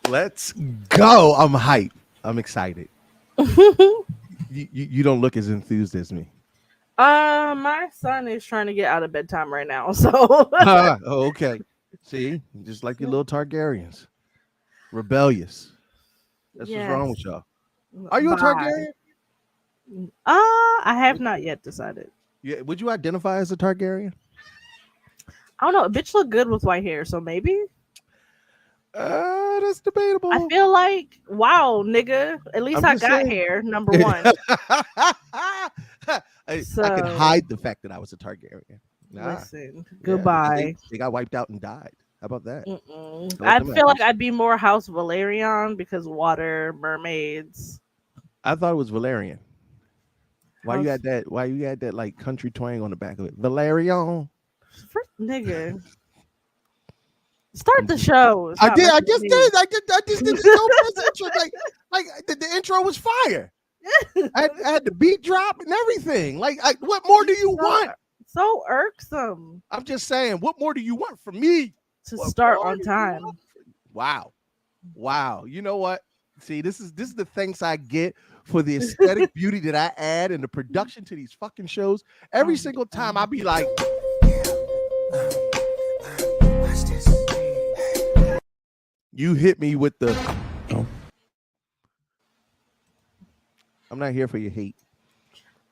Let's go. I'm hyped. I'm excited. You don't look as enthused as me. My son is trying to get out of bedtime right now, so Okay. See, just like your little Targaryens, rebellious. That's what's wrong with yes. y'all. Are you a Bye. Targaryen? I have not yet decided. Yeah. Would you identify as a Targaryen? I don't know. A bitch look good with white hair, so maybe. That's I debatable. feel like, wow, nigga. At least I'm I just got saying. hair. Number one. I could So hide the fact that I was a Targaryen. Nah, listen, yeah, because goodbye. they got wiped out and died. How about that? Mm-mm. I let I them have feel their like shit. I'd be more House Valerian because water, mermaids. I thought it was Valerian. Why you House had that? Why you had that like country twang on the back of it? Valerian. first nigga. Start I'm the just. show. It's I not did. I messing with just me. did. I just did the dope ass intro. Like the intro was fire. I had the beat drop and everything. What more do you so want? so irksome I'm just saying. What more do you want from me? to What start more on do you want? time. Wow. Wow. You know what? See, this is the thanks I get for the aesthetic beauty that I add and the production to these fucking shows. Every Oh, single time I be like, you hit me with the oh, I'm not here for your hate.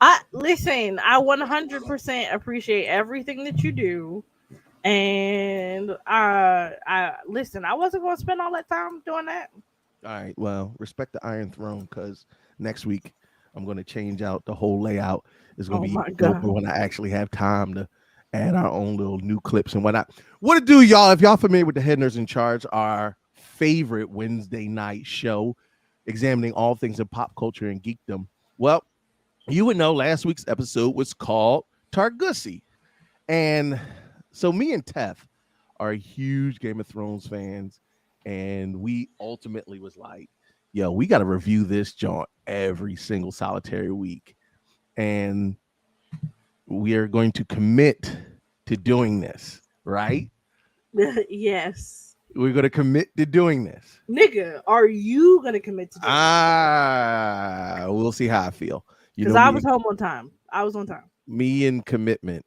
I listen. I 100% appreciate everything that you do, and I listen. I wasn't going to spend all that time doing that. All right. Well, respect the Iron Throne because next week I'm going to change out the whole layout. It's going Oh to be my even doper god! when I actually have time to add our own little new clips and whatnot. What to do, y'all? If y'all familiar with the Head Nerds in Charge, our favorite Wednesday night show, examining all things in pop culture and geekdom. Well, you would know last week's episode was called Targussy. And so me and Teff are huge Game of Thrones fans, and we ultimately was like, yo, we got to review this joint every single solitary week. And we are going to commit to doing this, right? Yes, We're going to commit to doing this. nigga. Are you gonna commit to doing it? We'll see how I feel. You Because know I me was home on time. I was on time. me and commitment.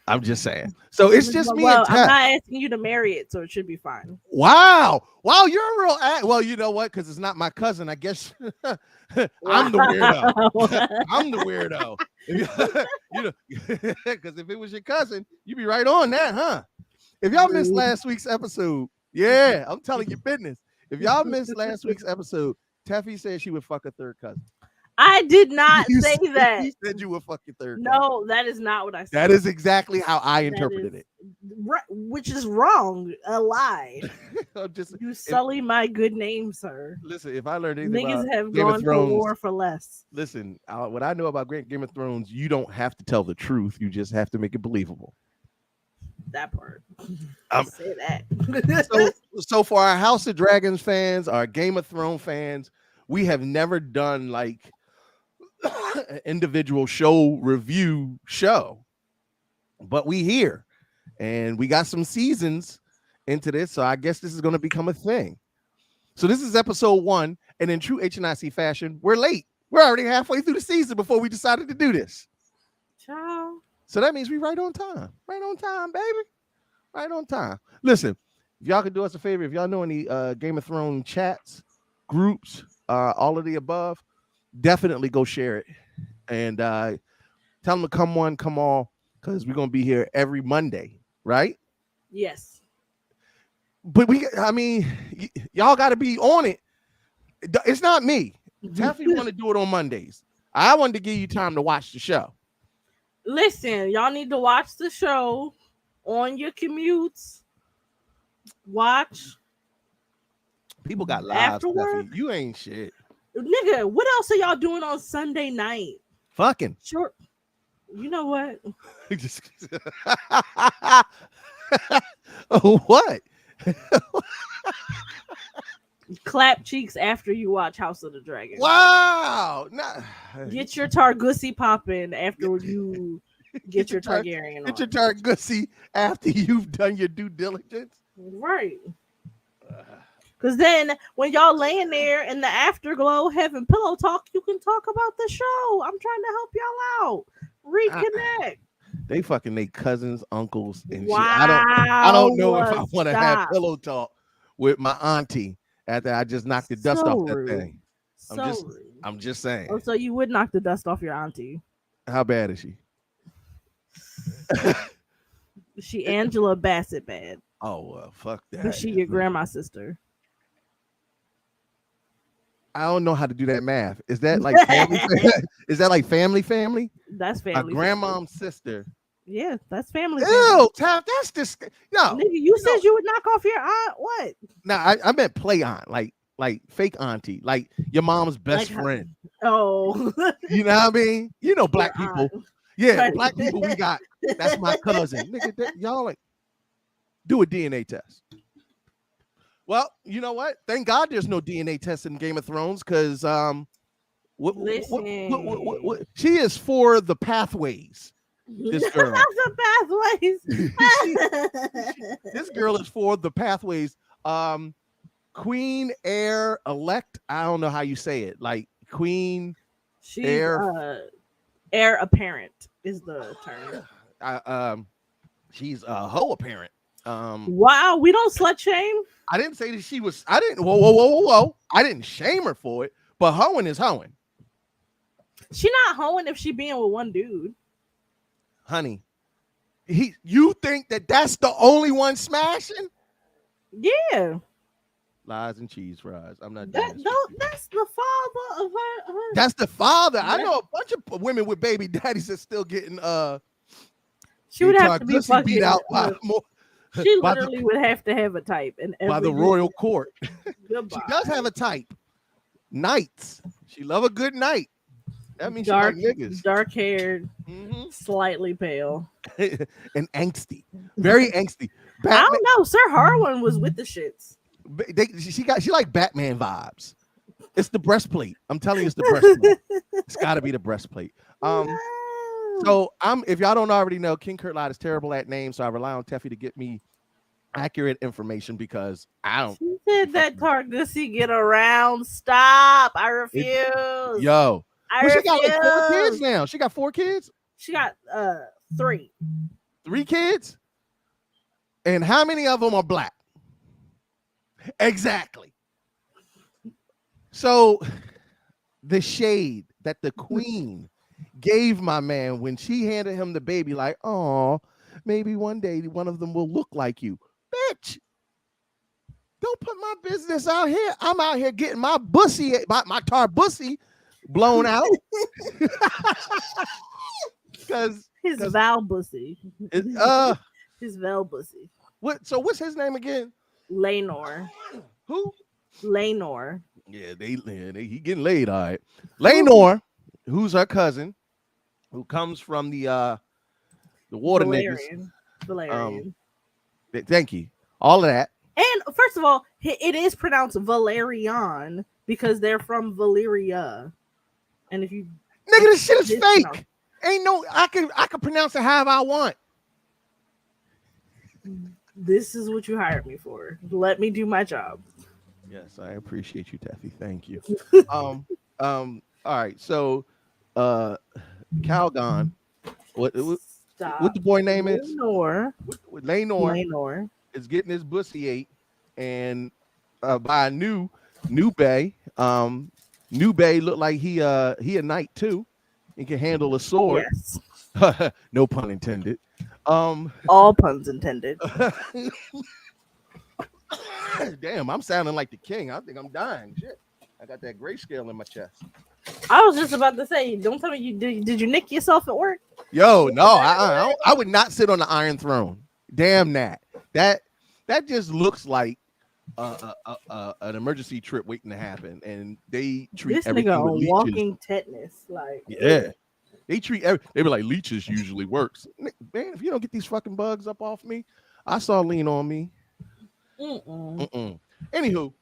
I'm just saying. So it's just me and I'm Tef. not asking you to marry it, so it should be fine. Wow, you're a real well, you know what? Because it's not my cousin. I guess I'm the weirdo. I'm the weirdo. You know, because if it was your cousin, you'd be right on that, huh? If y'all missed last week's episode, yeah, I'm telling you business. If y'all missed last week's episode, Teffy said she would fuck a third cousin. I did not say that. You said you would fuck your third cousin. No, that is not what I said. That is exactly how I interpreted it. Which is wrong. A lie. You sully my good name, sir. Listen, if I learned anything niggas about have Game gone of Thrones, to war for less. Listen, what I know about Game of Thrones, you don't have to tell the truth. You just have to make it believable. That part. Say that. so for our House of Dragons fans, our Game of Thrones fans, we have never done like an individual review show, but we here and we got some seasons into this, so I guess this is going to become a thing. So this is episode 1, and in true HNIC fashion, we're late. We're already halfway through the season before we decided to do this. Ciao. So that means we right on time. Right on time, baby. Right on time. Listen, if y'all could do us a favor, if y'all know any Game of Thrones chats, groups, all of the above, definitely go share it. And tell them to come one, come all, because we're going to be here every Monday, right? Yes. But y'all got to be on it. It's not me. Teffy want to do it on Mondays. I wanted to give you time to watch the show. Listen, y'all need to watch the show on your commutes. Watch. People got lives, Teffy. You ain't shit. Nigga, what else are y'all doing on Sunday night? Fucking. Sure. You know what? What? Clap cheeks after you watch House of the Dragon. Wow. Get your Targussy popping after you get your Targaryen on. Get your Targussy after you've done your due diligence. Right. Because then when y'all laying there in the afterglow having pillow talk, you can talk about the show. I'm trying to help y'all out. Reconnect. They fucking make cousins, uncles, and wow, shit. I don't know if I want to have pillow talk with my auntie after I just knocked the dust off that thing. I'm just saying. Oh, so you would knock the dust off your auntie. How bad is she? She Angela Bassett bad. Oh, well, fuck that. But she your grandma's sister. I don't know how to do that math. Is that like family? Is that like family? That's family. A grandmom's sister. Yeah, that's family. Ew, that's just no. Nigga, you said you would knock off your aunt. What? Nah, I meant play aunt, like fake auntie, like your mom's best friend. Oh, you know what I mean? You know, black people. Yeah, black people. We got. That's my cousin. Nigga, y'all like do a DNA test. Well, you know what? Thank God there's no DNA test in Game of Thrones because she is for the pathways. This girl. The pathways. This girl is for the pathways. Queen heir elect. I don't know how you say it. Like queen heir apparent is the term. She's a hoe apparent. Wow, we don't slut shame. I didn't say that she was. I didn't. Whoa. I didn't shame her for it. But hoeing is hoeing. She not hoeing if she being with one dude. Honey, you think that's the only one smashing? Yeah. Lies and cheese fries. I'm not. That's the father of her. That's the father. I know a bunch of women with baby daddies that's still getting She would have to be fucking beat out by more. She literally would have to have a type by the royal court. Goodbye. She does have a type. Knights. She love a good knight. That means dark, she like niggas. Dark haired, slightly pale, and angsty. Very angsty. Batman, I don't know. Sir Harwin was with the shits. She like Batman vibes. It's the breastplate. I'm telling you, it's the breastplate. It's got to be the breastplate. So if y'all don't already know, Kingcurtlive is terrible at names, so I rely on Teffy to get me accurate information because I don't. She said that Targussy get around. Stop! I refuse. She got like 4 kids now. She got 4 kids. She got 3. 3 kids? And how many of them are black? Exactly. So the shade that the queen gave my man when she handed him the baby, like, oh, maybe one day one of them will look like you. Bitch, don't put my business out here. I'm out here getting my bussy, my Targussy blown out. Because his Val bussy. His Val bussy. What's his name again? Laynor. Who? Laynor. Yeah, he getting laid, all right. Laynor, who's her cousin, who comes from the water Valerian. niggas. Valerian. Thank you. All of that. And first of all, it is pronounced Valerian because they're from Valyria. And if you nigga, this shit is fake. Ain't no I can pronounce it however I want. This is what you hired me for. Let me do my job. Yes, I appreciate you, Teffy. Thank you. All right. So Calgon, what the boy name is? Laynor is getting his bussy ate, and by a new Bay. New Bay looked like he a knight too. He can handle a sword. Yes. No pun intended. All puns intended. Damn, I'm sounding like the king. I think I'm dying. Shit. I got that grayscale in my chest. I was just about to say, don't tell me you did you nick yourself at work? Yo, no, I would not sit on the Iron Throne. Damn that. That just looks like an emergency trip waiting to happen, and they treat this everything nigga with on leeches. walking tetanus, like yeah. They be like leeches usually works. Man, if you don't get these fucking bugs up off me, I saw lean on me. Anywho,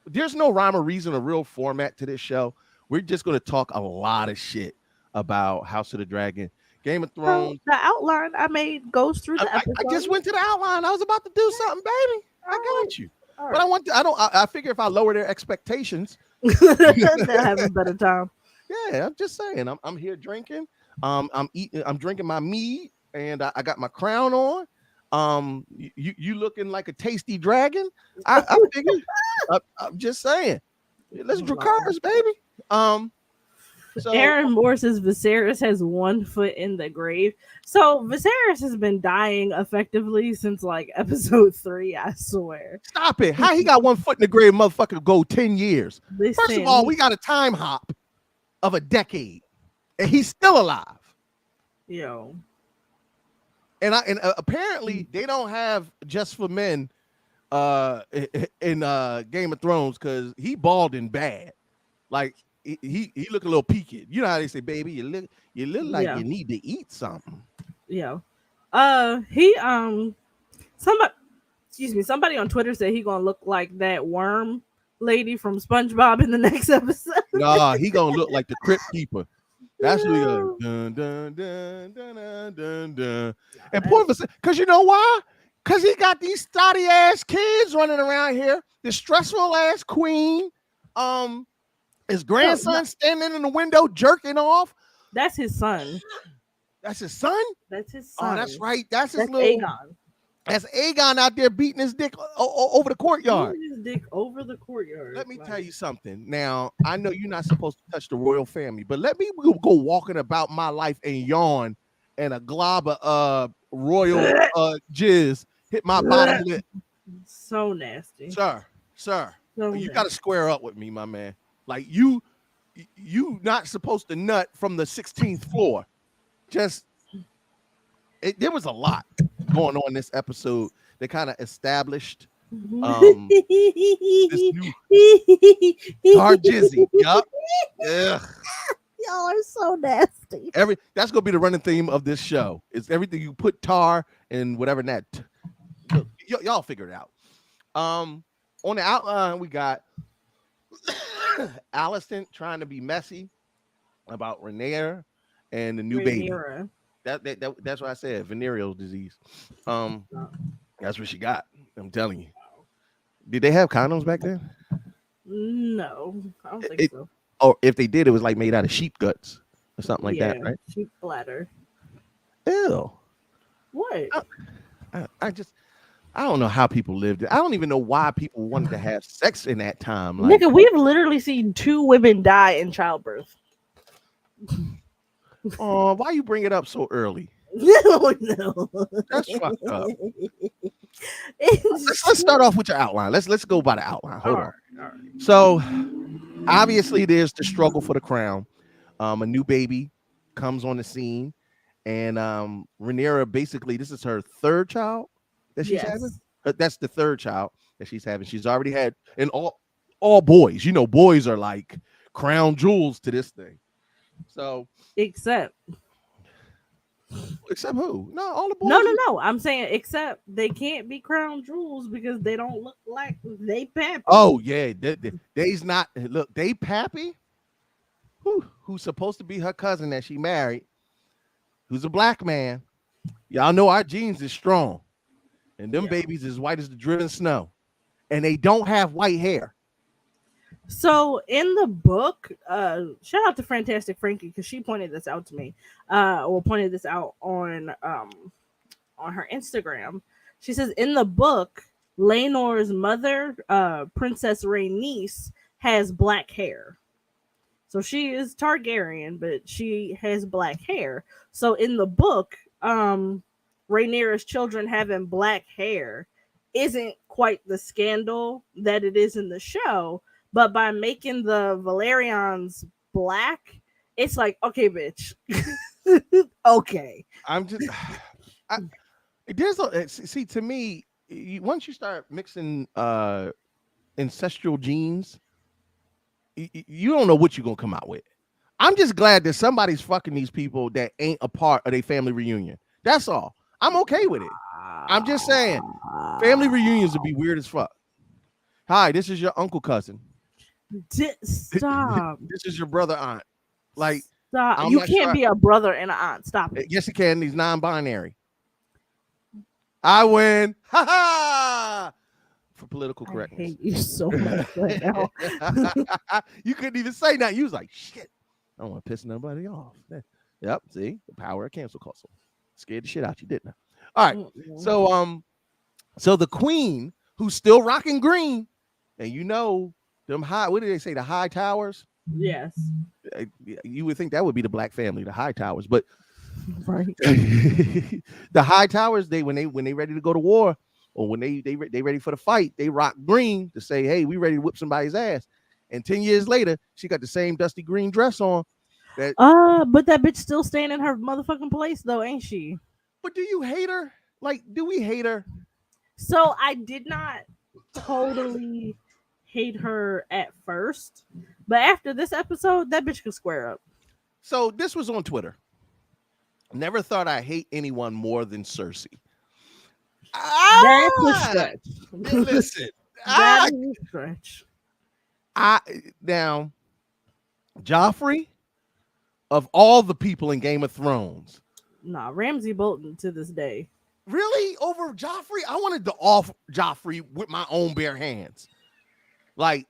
there's no rhyme or reason or real format to this show. We're just going to talk a lot of shit about House of the Dragon, Game of Thrones. So the outline I made goes through the episode. I just went to the outline. I was about to do something, baby. I got you. Right. But I figure if I lower their expectations, they'll have a better time. Yeah, I'm just saying. I'm here drinking. I'm drinking my mead, and I got my crown on. You looking like a tasty dragon. I figured. I'm just saying. Let's drink cars, baby. So Aaron Moore says Viserys has 1 foot in the grave. So Viserys has been dying effectively since like episode 3. I swear. Stop it! How he got 1 foot in the grave, motherfucker? Go 10 years. Listen, first of all, we got a time hop of a decade, and he's still alive. Yo. And apparently they don't have Just for Men in Game of Thrones because he bald and bad. Like he look a little peaked. You know how they say, baby, you look like you need to eat something. Yeah. Somebody on Twitter said he gonna look like that worm lady from SpongeBob in the next episode. Nah, he gonna look like the Crypt Keeper. That's who he goes. Dun, dun, dun, dun, dun, dun, dun. And poor because you know why? Because he got these stoddy ass kids running around here. This stressful ass queen. His grandson standing in the window jerking off. That's his son. That's his son? That's his son. Oh, that's right. That's his little Aegon. That's Aegon out there beating his dick over the courtyard. Beating his dick over the courtyard. Let me tell you something. Now, I know you're not supposed to touch the royal family, but let me go walking about my life and yawn and a glob of royal jizz hit my bottom lip. So nasty. Sir. So you got to square up with me, my man. Like you not supposed to nut from the 16th floor. There was a lot going on in this episode that kind of established this new Targussy. Yup. Y'all are so nasty. That's gonna be the running theme of this show. It's everything you put tar and whatever that. Y'all figure it out. On the outline, we got Alicent trying to be messy about Rhaenyra and the new baby. That's what I said. Venereal disease. That's what she got. I'm telling you. Did they have condoms back then? No, I don't think so. Or if they did, it was like made out of sheep guts or something like that, right? Sheep bladder. Ew. What? I just I don't know how people lived it. I don't even know why people wanted to have sex in that time. Like, Nigga, we've literally seen 2 women die in childbirth. oh, why you bring it up so early? No, no. That's fucked up. It's Let's start off with your outline. Let's go by the outline. Hold on. all right. So obviously there's the struggle for the crown. A new baby comes on the scene, and Rhaenyra, basically this is her third child that she's having. Yes. That's the third child that she's having. She's already had, and all boys. You know, boys are like crown jewels to this thing. So Except except who? No, all the boys. no. I'm saying except they can't be crown jewels because they don't look like they pappy. Oh yeah, they's not. Look, they pappy, who's supposed to be her cousin that she married, who's a black man. Y'all know our genes is strong, and them babies is white as the driven snow, and they don't have white hair. So in the book, shout out to Fantastic Frankie because she pointed this out to me, or pointed this out on her Instagram. She says in the book, Laenor's mother, Princess Rhaenys, has black hair. So she is Targaryen, but she has black hair. So in the book, Rhaenyra's children having black hair isn't quite the scandal that it is in the show. But by making the Valerians black, it's like, okay, bitch. Okay. I'm just, there's a see to me. Once you start mixing ancestral genes, you don't know what you're gonna come out with. I'm just glad that somebody's fucking these people that ain't a part of their family reunion. That's all. I'm okay with it. I'm just saying, family reunions would be weird as fuck. Hi, this is your uncle cousin. Stop. This is your brother aunt. Like, stop. You can't be a brother and an aunt. Stop it. Yes, you can. He's non-binary. I win. Ha ha! For political correctness. I hate you so much right now. You couldn't even say that. You was like, shit. I don't want to piss nobody off. Yep. See, the power of cancel culture. Scared the shit out you, didn't I? All right. So the queen, who's still rocking green, and you know them high. What did they say? The high towers. Yes. You would think that would be the black family, the high towers, but right. The high towers, when they ready to go to war, or when they ready for the fight, they rock green to say, hey, we ready to whip somebody's ass. And 10 years later, she got the same dusty green dress on. But that bitch still staying in her motherfucking place though, ain't she? But do you hate her? Like, do we hate her? So I did not totally hate her at first, but after this episode, that bitch could square up. So this was on Twitter. Never thought I hate anyone more than Cersei. That's a stretch. Listen, that's a stretch. Now, Joffrey, of all the people in Game of Thrones, nah, Ramsay Bolton to this day. Really? Over Joffrey? I wanted to off Joffrey with my own bare hands. Like,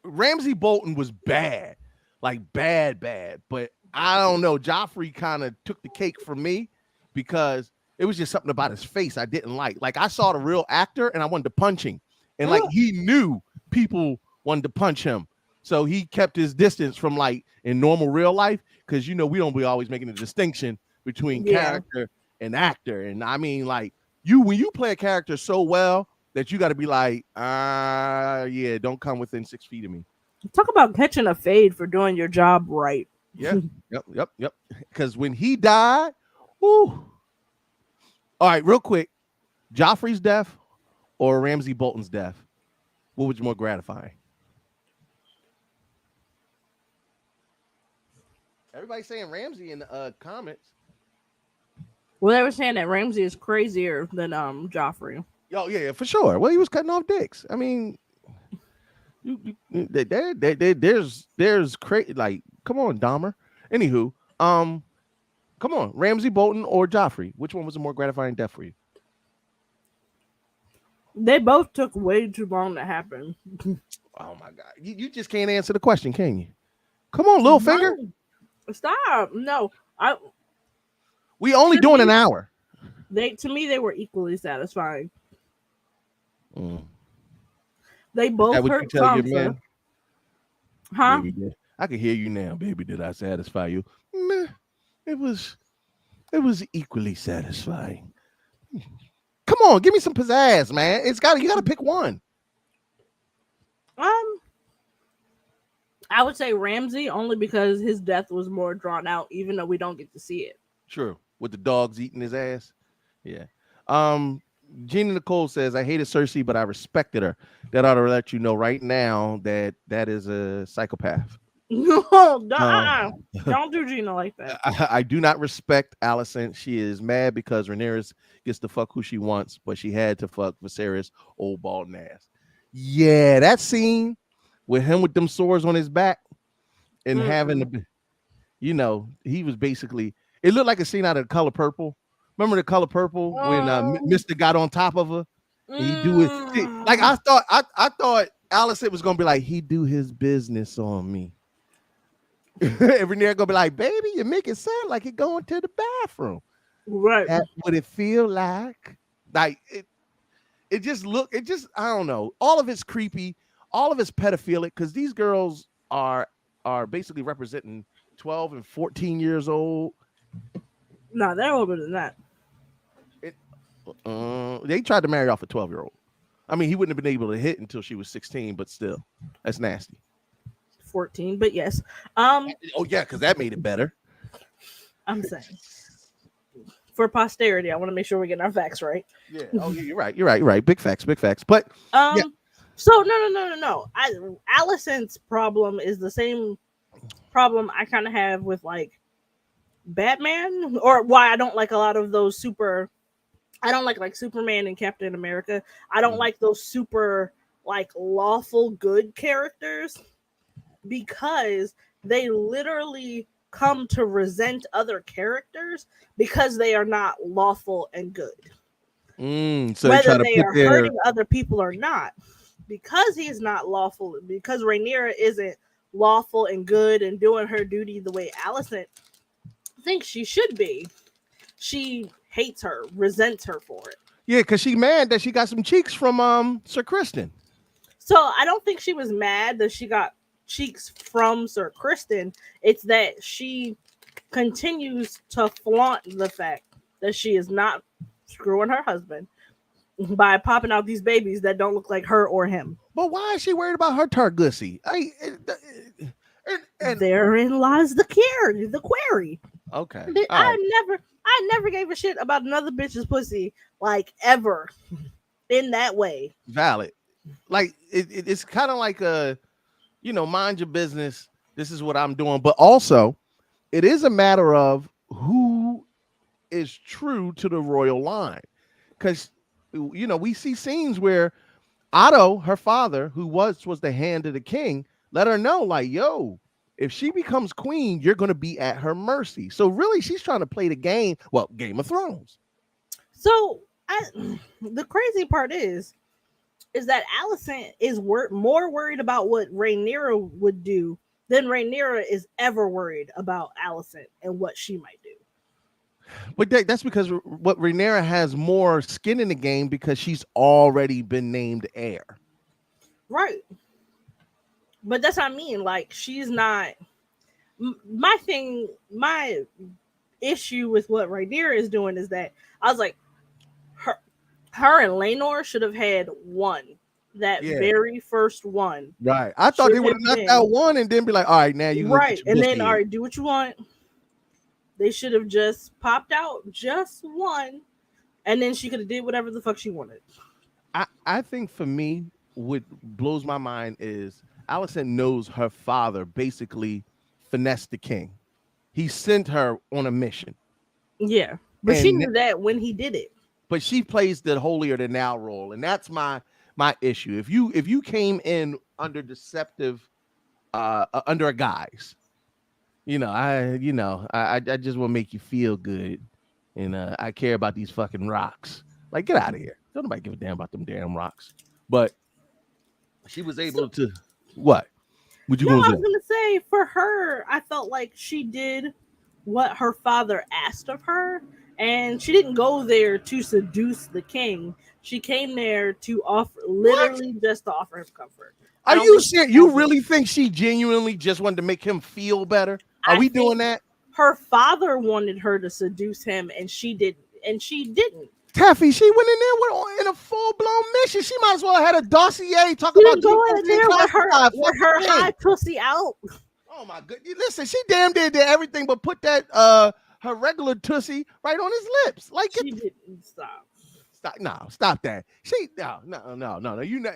Ramsay Bolton was bad. Like, bad. But I don't know. Joffrey kind of took the cake for me because it was just something about his face I didn't like. Like, I saw the real actor and I wanted to punch him. And, like, he knew people wanted to punch him. So he kept his distance from, like, in normal real life. Because, you know, we don't be always making a distinction between character and actor. And I mean, like, when you play a character so well that you got to be like, yeah, don't come within 6 feet of me. Talk about catching a fade for doing your job right. Yeah. Yep. Because when he died, whoo. All right, real quick, Joffrey's death or Ramsay Bolton's death, what was more gratifying? Everybody's saying Ramsay in the comments. Well, they were saying that Ramsay is crazier than Joffrey. Oh yeah, for sure. Well, he was cutting off dicks. I mean, there's crazy. Like, come on, Dahmer. Anywho, come on, Ramsay Bolton or Joffrey. Which one was the more gratifying death for you? They both took way too long to happen. Oh my god, you just can't answer the question, can you? Come on, Littlefinger. Stop. No, we only doing an hour. To me they were equally satisfying. Mm. They Is that both what you hurt tell your Sansa. man? Huh? Baby, I can hear you now, baby. Did I satisfy you? Meh, it was it was equally satisfying. Come on, give me some pizzazz, man. You gotta pick one. Um, I would say Ramsay only because his death was more drawn out, even though we don't get to see it. True. With the dogs eating his ass. Yeah. Um, Gina Nicole says, I hated Cersei, but I respected her. That ought to let you know right now that that is a psychopath. No, Uh, don't do Gina like that. I do not respect Allison. She is mad because Rhaenyra gets to fuck who she wants, but she had to fuck Viserys' old bald ass. Yeah, that scene with him with them sores on his back and having Mm-mm. the, he was basically. It looked like a scene out of The Color Purple. Remember The Color Purple when Oh, Mister got on top of her and he do it. See, like mm. I thought Allison was gonna be like he do his business on me. Every near gonna be like, baby, you make it sound like you're going to the bathroom. Right. That's what it feel like. Like it just I don't know. All of it's creepy, all of it's pedophilic because these girls are basically representing 12 and 14 years old. No, they're older than that. It, they tried to marry off a 12-year-old. I mean, he wouldn't have been able to hit until she was 16, but still, that's nasty. 14, but yes. Um, Oh yeah, because that made it better. I'm saying for posterity, I want to make sure we're getting our facts right. Yeah. Oh yeah, you're right. You're right. You're right. Big facts. Big facts. But yeah. So no. Allison's problem is the same problem I kind of have with like Batman, or why I don't like a lot of those super. I don't like Superman and Captain America. I don't like those super like lawful good characters because they literally come to resent other characters because they are not lawful and good. So they try Whether to they put are their hurting other people or not, because he's not lawful, because Rhaenyra isn't lawful and good and doing her duty the way Allison thinks she should be, she hates her, resents her for it. yeah, because she mad that she got some cheeks from Sir Kristen. So I don't think she was mad that she got cheeks from Sir Kristen. It's that she continues to flaunt the fact that she is not screwing her husband by popping out these babies that don't look like her or him. But why is she worried about her Targussy? Therein lies the query. Okay. All right. I never gave a shit about another bitch's pussy like ever in that way. Valid. Like it's kind of like mind your business. This is what I'm doing. But also, it is a matter of who is true to the royal line. Because we see scenes where Otto, her father, who was the hand of the king, let her know, like, yo, if she becomes queen, you're going to be at her mercy. So really, she's trying to play the game. Well, Game of Thrones. So the crazy part is that Allison is more worried about what Rhaenyra would do than Rhaenyra is ever worried about Allison and what she might do. But that's because what Rhaenyra has more skin in the game because she's already been named heir. Right. But that's what I mean. Like, she's not. My issue with what Rhaenyra is doing is that I was like, her and Laenor should have had one. That very first one. Right. I thought they would have knocked out one and then be like, all right, now you right. And then, all right, do what you want. They should have just popped out just one, and then she could have did whatever the fuck she wanted. I think for me, what blows my mind is Allison knows her father basically finessed the king. He sent her on a mission. Yeah, but she knew that when he did it. But she plays the holier than thou role, and that's my issue. If you came in under deceptive, under a guise, I just want to make you feel good, and I care about these fucking rocks. Like, get out of here! Don't nobody give a damn about them damn rocks. But she was able to what? Would you? No, I was gonna say for her, I felt like she did what her father asked of her, And she didn't go there to seduce the king. She came there to offer, What? literally just to offer him comfort. I Are don't you think serious? she You ever. really think she genuinely just wanted to make him feel better? Are I we doing think that? her father wanted her to seduce him, and she didn't. And she didn't. Teffy, she went in there in a full blown mission. She might as well have had a dossier talk She about didn't go in there with declassified her fucking high thing. pussy out. Oh my goodness! Listen, she damn did everything but put that her regular tussie right on his lips. Like, She didn't stop. stop, no, stop that. She no. You know,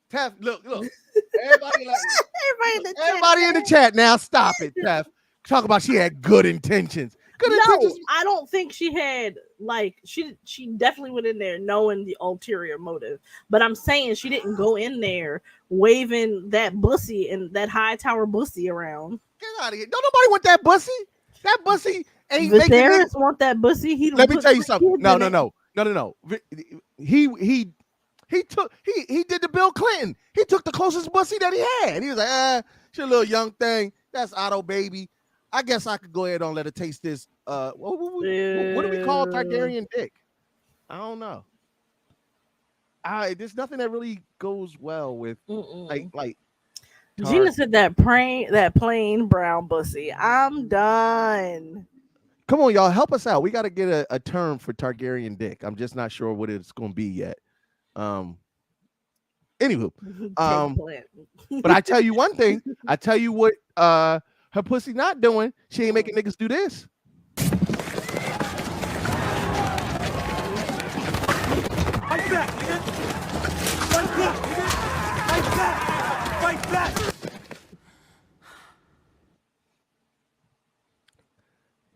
Teff, look. Everybody like Everybody in the chat. everybody in the chat now. Stop it, Teff. Talk about she had good intentions. Good No, intentions. I don't think she had like she definitely went in there knowing the ulterior motive. But I'm saying she didn't go in there waving that bussy and that high tower bussy around. Get out of here! Don't nobody want that bussy. That bussy ain't making it. Viserys want that bussy. He Let me put tell you 3 something. kids No, in no, it. no, no, no, no. He did the Bill Clinton. He took the closest bussy that he had. He was like, she's a little young thing. That's Otto baby. I guess I could go ahead and let her taste this. What do we call Targaryen dick? I don't know. There's nothing that really goes well with like Gina said that plain brown bussy. I'm done. Come on, y'all, help us out. We got to get a term for Targaryen dick. I'm just not sure what it's going to be yet. Anywho, but I tell you one thing. I tell you what, her pussy not doing. She ain't making niggas do this. Fight back, nigga! Fight back, nigga! Fight back! Fight back!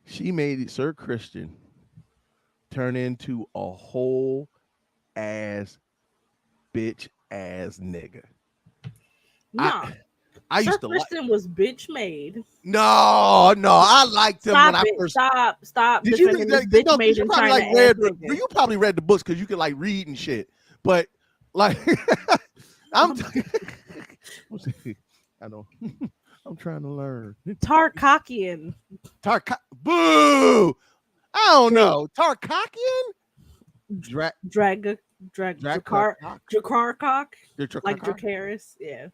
She made Sir Christian turn into a whole ass bitch ass nigga. Nah. I used Sir to Kristen was bitch made. No, I liked him when I first. Stop. Did you defending read this that? No, bitch made you in probably China like read. ass nigga. You probably read the books because you could like read and shit. But like, I don't. I'm trying to learn. Tarkakian. Boo! I don't know. Tarkakian? Drakarkok. Like Dracarys, yeah.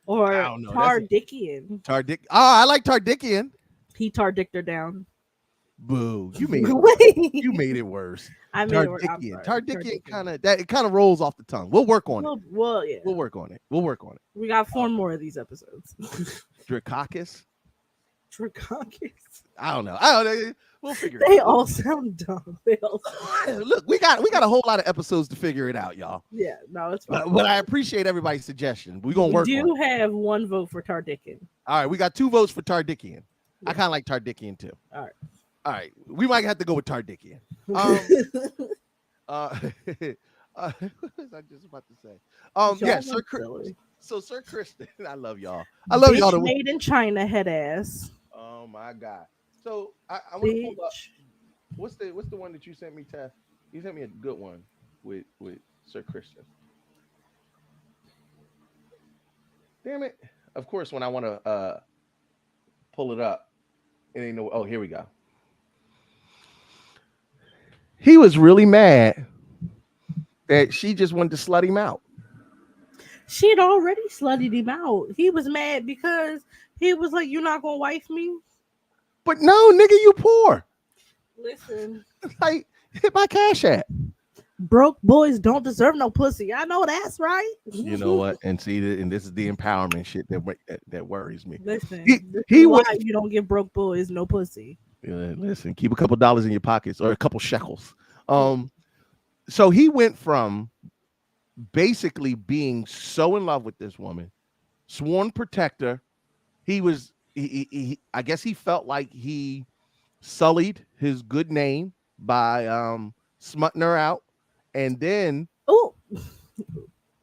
Or I don't know. Tardikian. Oh, I like Tardikian. He tardicked her down. Boo! You made it worse. I made it worse. Tardikian kind of rolls off the tongue. We'll work on it. Well, yeah. We'll work on it. We got 4 more of these episodes. Drakakis? Drakakis. I don't know. We'll figure it They out. all sound dumb. Look, we got a whole lot of episodes to figure it out, y'all. Yeah, no, it's fine. But I appreciate everybody's suggestion. We're gonna work on it. We do have 1 vote for Tardikian. All right, we got 2 votes for Tardikian. Yeah. I kind of like Tardikian too. All right. We might have to go with Tardikian. What was I just about to say? Yeah, Sir Kristen. I love y'all. I love y'all. Made in China, head ass. Oh my god. So I want to pull up. What's the one that you sent me, Teff? You sent me a good one with Sir Christian. Damn it! Of course, when I want to pull it up, it ain't no. Oh, here we go. He was really mad that she just wanted to slut him out. She had already slutted him out. He was mad because he was like, "You're not gonna wife me." But no, nigga, you poor. Listen, like hit my cash app. Broke boys don't deserve no pussy. I know that's right. You know what? And see, and this is the empowerment shit that worries me. Listen, he why you don't give broke boys no pussy. Listen, keep a couple dollars in your pockets or a couple shekels. So he went from basically being so in love with this woman, sworn protector. He was. I guess he felt like he sullied his good name by smutting her out, and then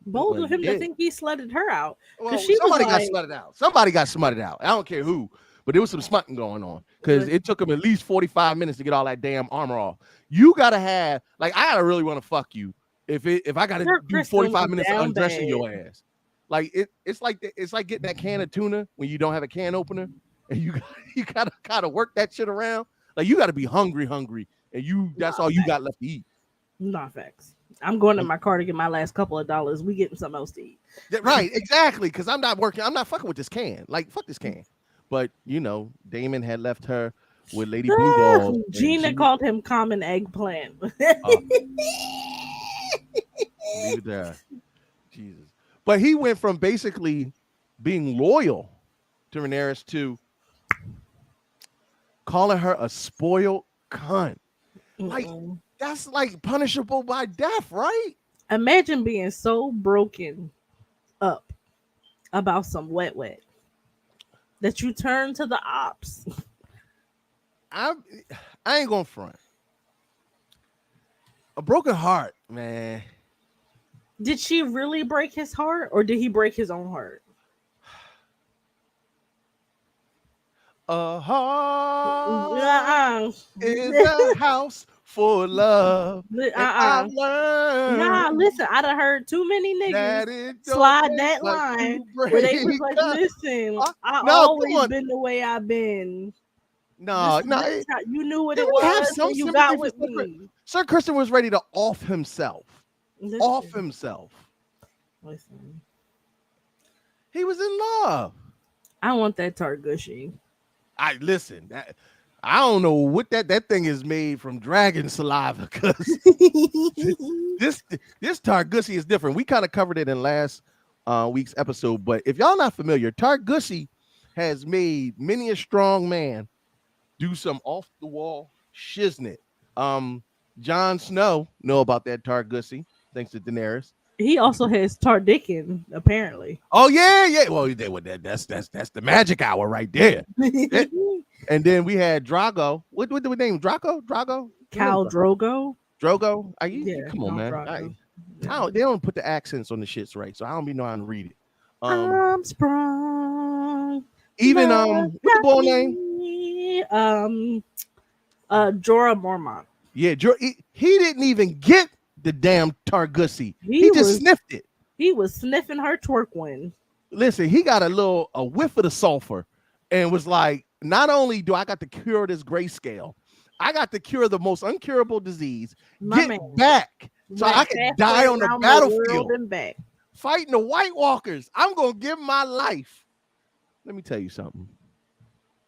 bold of him to think he slutted her out. Well, somebody got slutted out. Somebody got smutted out. I don't care who, but there was some smutting going on because it took him at least 45 minutes to get all that damn armor off. You gotta have I gotta really want to fuck you if I gotta do 45 minutes of undressing your ass. Like it's like getting that can of tuna when you don't have a can opener and you gotta kind of work that shit around. Like you gotta be hungry and that's all you got left to eat. Not facts. I'm going to my car to get my last couple of dollars. We getting something else to eat. Right, exactly. Because I'm not working. I'm not fucking with this can. Like, fuck this can. But Damon had left her with Lady Blue Balls. Gina called him common eggplant. Leave it there. Jesus. But he went from basically being loyal to Rhaenyra to calling her a spoiled cunt. Like, that's like punishable by death, right? Imagine being so broken up about some wet that you turn to the ops. I ain't gonna front. A broken heart, man. Did she really break his heart, or did he break his own heart? A heart is a house for love. I've learned. Nah, listen, I done heard too many niggas slide that line where they was like, listen, I've always been the way I've been. No, you knew what it was, and you got with me. Sir Kristen was ready to off himself. Listen. Listen. He was in love. I want that Targussy. I don't know what that thing is made from dragon saliva, because this Targussy is different. We kind of covered it in last week's episode, but if y'all not familiar, Targussy has made many a strong man do some off the wall shiznit. Jon Snow know about that Targussy thanks to Daenerys. He also has Tardickin, apparently. Oh yeah. Well, that's the magic hour right there. And then we had Drago. What the name? Drago? Khal Drogo. Drogo? Yeah, come on, man. They don't put the accents on the shits right, so I don't be knowing how to read it. I'm sprung. Even what's the boy name? Jorah Mormont. Yeah, he didn't even get the damn Targussy. He just sniffed it. He was sniffing her twerk win. Listen, he got a whiff of the sulfur and was like, not only do I got to cure this grayscale, I got to cure the most uncurable disease. Back so I can die on the battlefield and back. Fighting the White Walkers. I'm going to give my life. Let me tell you something.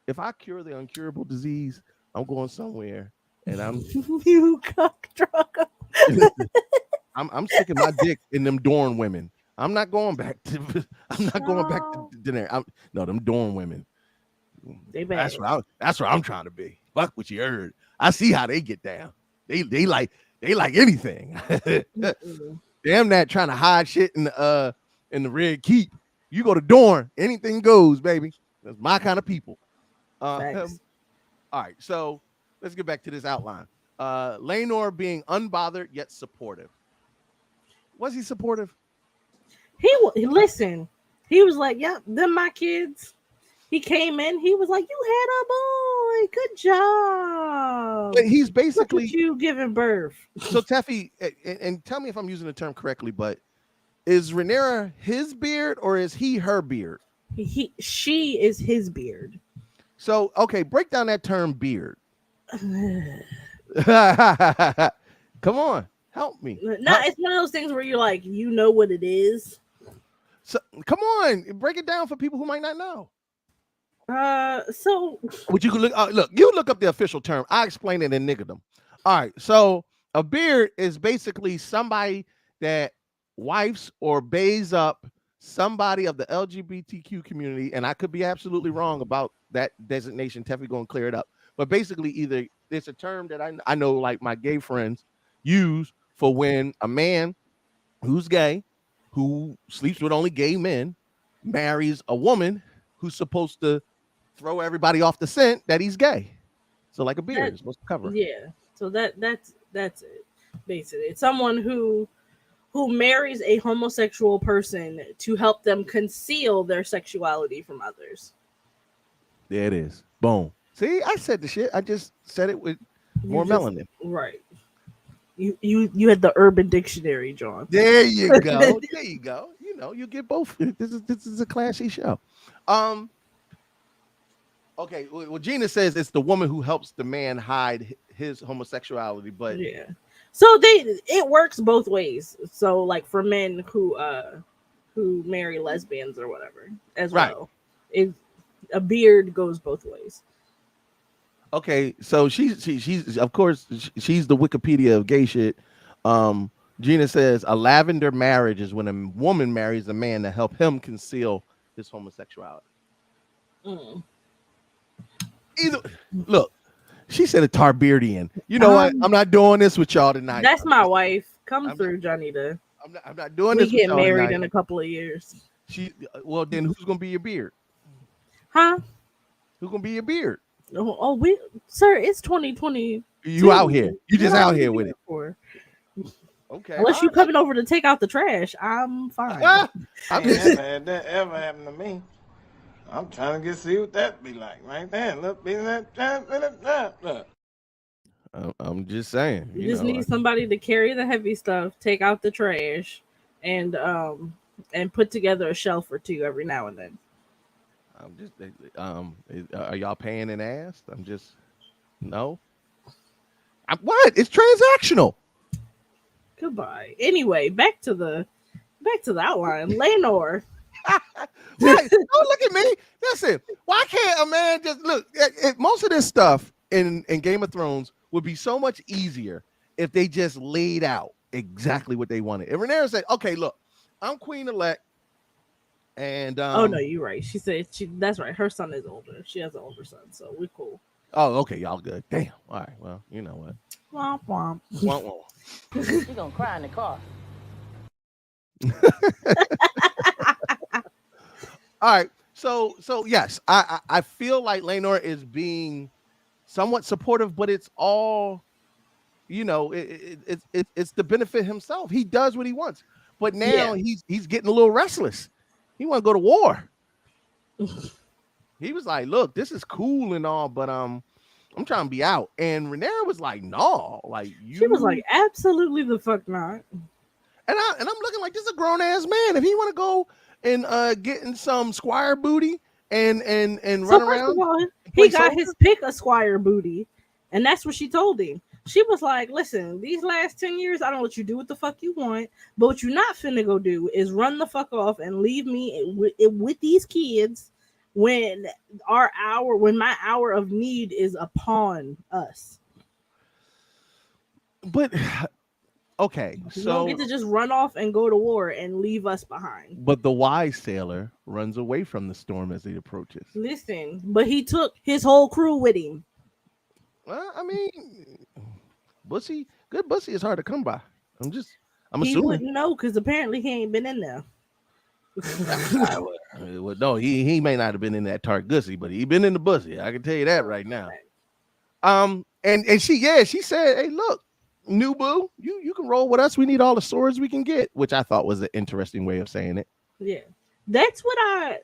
If I cure the uncurable disease, I'm going somewhere and I'm you cock Drago. I'm sticking my dick in them Dorne women. I'm not going back to dinner. Them Dorne women. They bad. That's where I'm trying to be. Fuck what you heard. I see how they get down. They like anything. Damn that trying to hide shit in the Red Keep. You go to Dorne, anything goes, baby. That's my kind of people. All right, so let's get back to this outline. Laenor being unbothered yet supportive. Was he supportive? Listen. He was like, "Yep, them my kids." He came in. He was like, "You had a boy. Good job." But he's basically Look at you giving birth. So Teffy, and tell me if I'm using the term correctly, but is Rhaenyra his beard or is he her beard? She is his beard. So okay, break down that term beard. Come on, help me. No, it's one of those things where you're like, you know what it is. So come on, break it down for people who might not know. So what you can look up the official term. I explain it in niggerdom. All right, so a beard is basically somebody that wifes or bays up somebody of the LGBTQ community, and I could be absolutely wrong about that designation. Teffy gonna clear it up. But basically, either it's a term that I know, like my gay friends use for when a man who's gay, who sleeps with only gay men, marries a woman who's supposed to throw everybody off the scent that he's gay. So like a beard is supposed to cover. Yeah. So that's it. Basically, it's someone who marries a homosexual person to help them conceal their sexuality from others. There it is. Boom. See, I said the shit. I just said it with more melanin. Right. You had the Urban Dictionary, John. There you go. There you go. You get both. This is a classy show. Okay, well, Gina says it's the woman who helps the man hide his homosexuality, but Yeah. So it works both ways. So like for men who marry lesbians or whatever as right. well. It a beard goes both ways. Okay, so she's of course she's the Wikipedia of gay shit. Gina says a lavender marriage is when a woman marries a man to help him conceal his homosexuality. Mm. Either look, she said a Tarbeardian. You know what? I'm not doing this with y'all tonight. That's my wife. Come I'm through, Janita. I'm not doing We this with get y'all married tonight. in a couple of years. She well then who's gonna be your beard? Huh? Who's gonna be your beard? We sir, it's 2020. You out here. You just out here with it. For? Okay. Unless you coming over to take out the trash, I'm fine. I'm Ain't just, never had that ever happen to me. I'm trying to see what that be like right there. Look, be that. I'm just saying. You just need somebody to carry the heavy stuff, take out the trash, and put together a shelf or two every now and then. I'm just are y'all paying an ass? I'm just no. What? It's transactional. Goodbye. Anyway, back to the outline. Lenore. Right. Don't look at me. Listen, why can't a man just look? Most of this stuff in Game of Thrones would be so much easier if they just laid out exactly what they wanted. If Rhaenyra said, "Okay, look, I'm queen elect," and oh no, you're right. She said that's right. Her son is older. She has an older son, so we're cool. oh, okay, y'all good. Damn. All right. Well, you know what? Womp womp. Womp womp. You're gonna cry in the car. All right. So yes, I feel like Lenore is being somewhat supportive, but it's all, it's to benefit himself. He does what he wants, but now he's getting a little restless. He want to go to war. He was like, "Look, this is cool and all, but I'm trying to be out." And Rhaenyra was like, "No, like you." She was like, "Absolutely the fuck not." And I'm looking like this is a grown ass man. If he want to go and getting some squire booty and run around. First of all, he got his pick of squire booty, and that's what she told him. She was like, "Listen, these last 10 years, I don't let you do what the fuck you want, but what you're not finna go do is run the fuck off and leave me with these kids when my hour of need is upon us." But okay, you don't get to just run off and go to war and leave us behind. But the wise sailor runs away from the storm as he approaches. Listen, but he took his whole crew with him. Well, I mean, good bussy is hard to come by. I'm he assuming. wouldn't know because apparently he ain't been in there. Well, no, he may not have been in that Targussy, but he been in the bussy. I can tell you that right now. And she said, "Hey, look, new boo, you can roll with us. We need all the swords we can get," which I thought was an interesting way of saying it. Yeah. That's what I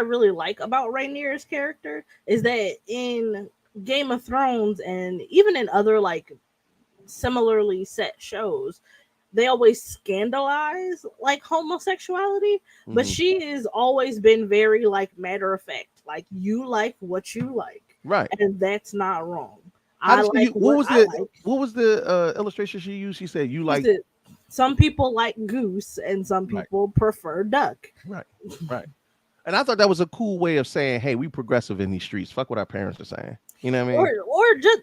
really like about Rhaenyra's character is that in Game of Thrones and even in other like similarly set shows, they always scandalize like homosexuality, but she has always been very like matter of fact. Like you like what you like, right? And that's not wrong. What was the illustration she used? She said you like. Some people like goose and some people prefer duck. Right. And I thought that was a cool way of saying, "Hey, we progressive in these streets. Fuck what our parents are saying." You know what I mean? Or just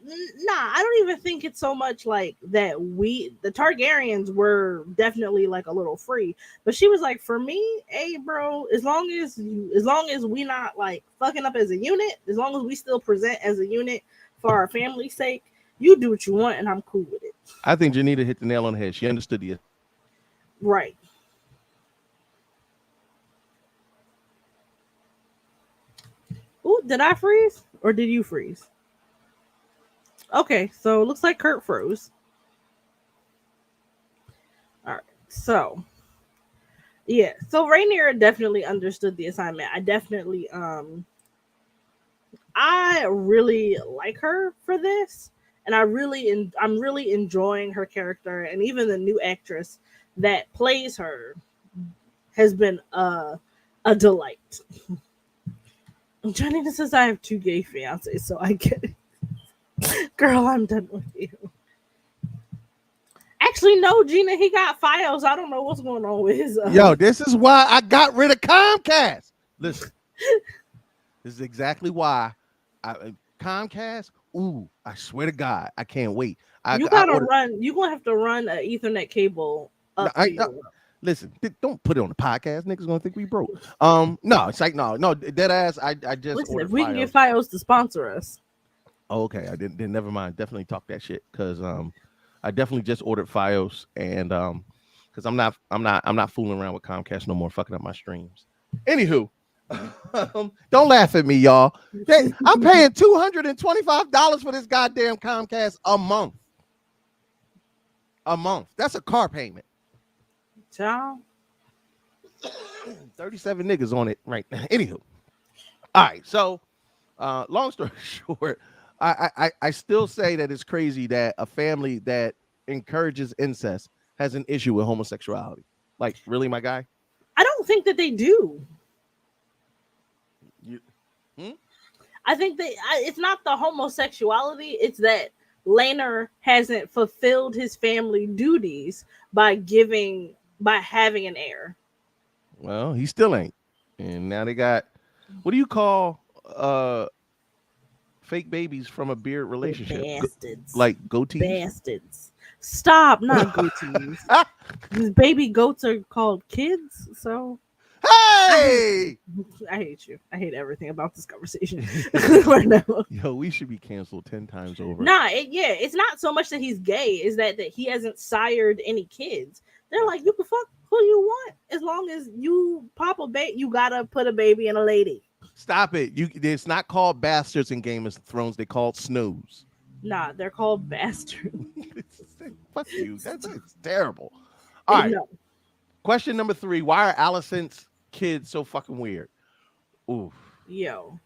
I don't even think it's so much like that. The Targaryens were definitely like a little free, but she was like, for me, hey, bro, as long as we not like fucking up as a unit, as long as we still present as a unit for our family's sake, you do what you want, and I'm cool with it. I think Janita hit the nail on the head. She understood you. Right. Ooh, did I freeze or did you freeze? Okay, so it looks like Kurt froze. All right, so yeah, so Rhaenyra definitely understood the assignment. I really like her for this, and I'm really enjoying her character, and even the new actress that plays her has been a delight. Janina says I have 2 gay fiancés, so I get it. Girl, I'm done with you. Actually, no, Gina, he got Fios. I don't know what's going on with his. Yo, this is why I got rid of Comcast. Listen, this is exactly why Comcast. Ooh, I swear to God, I can't wait. You gotta run. You gonna have to run an Ethernet cable up. Listen, don't put it on the podcast. Niggas gonna think we broke. No, it's like no, dead ass. I just listen. ordered If we Fios. can get Fios to sponsor us. Oh, okay, I didn't. Never mind. Definitely talk that shit because I definitely just ordered Fios and because I'm not fooling around with Comcast no more, fucking up my streams. Anywho, don't laugh at me, y'all. I'm paying $225 for this goddamn Comcast a month. A month. That's a car payment. Child. 37 niggas on it right now. Anywho, all right. So, long story short, I still say that it's crazy that a family that encourages incest has an issue with homosexuality. Like, really, my guy? I don't think that they do. I think that it's not the homosexuality. It's that Laner hasn't fulfilled his family duties by having an heir. Well, he still ain't. And now they got, what do you call fake babies from a beard relationship? Bastards. Like goatees? Bastards. Stop, not goatees. These baby goats are called kids, so. Hey! I hate you. I hate everything about this conversation right now. Yo, we should be canceled 10 times over. Nah, it's not so much that he's gay, is that he hasn't sired any kids. They're like, you can fuck who you want as long as you pop a baby. You gotta put a baby in a lady. Stop it. It's not called bastards in Game of Thrones. They called snooze. Nah, they're called bastards. Fuck you. That's terrible. All right. No. Question number 3. Why are Alicent's kids so fucking weird? Ooh. Yo.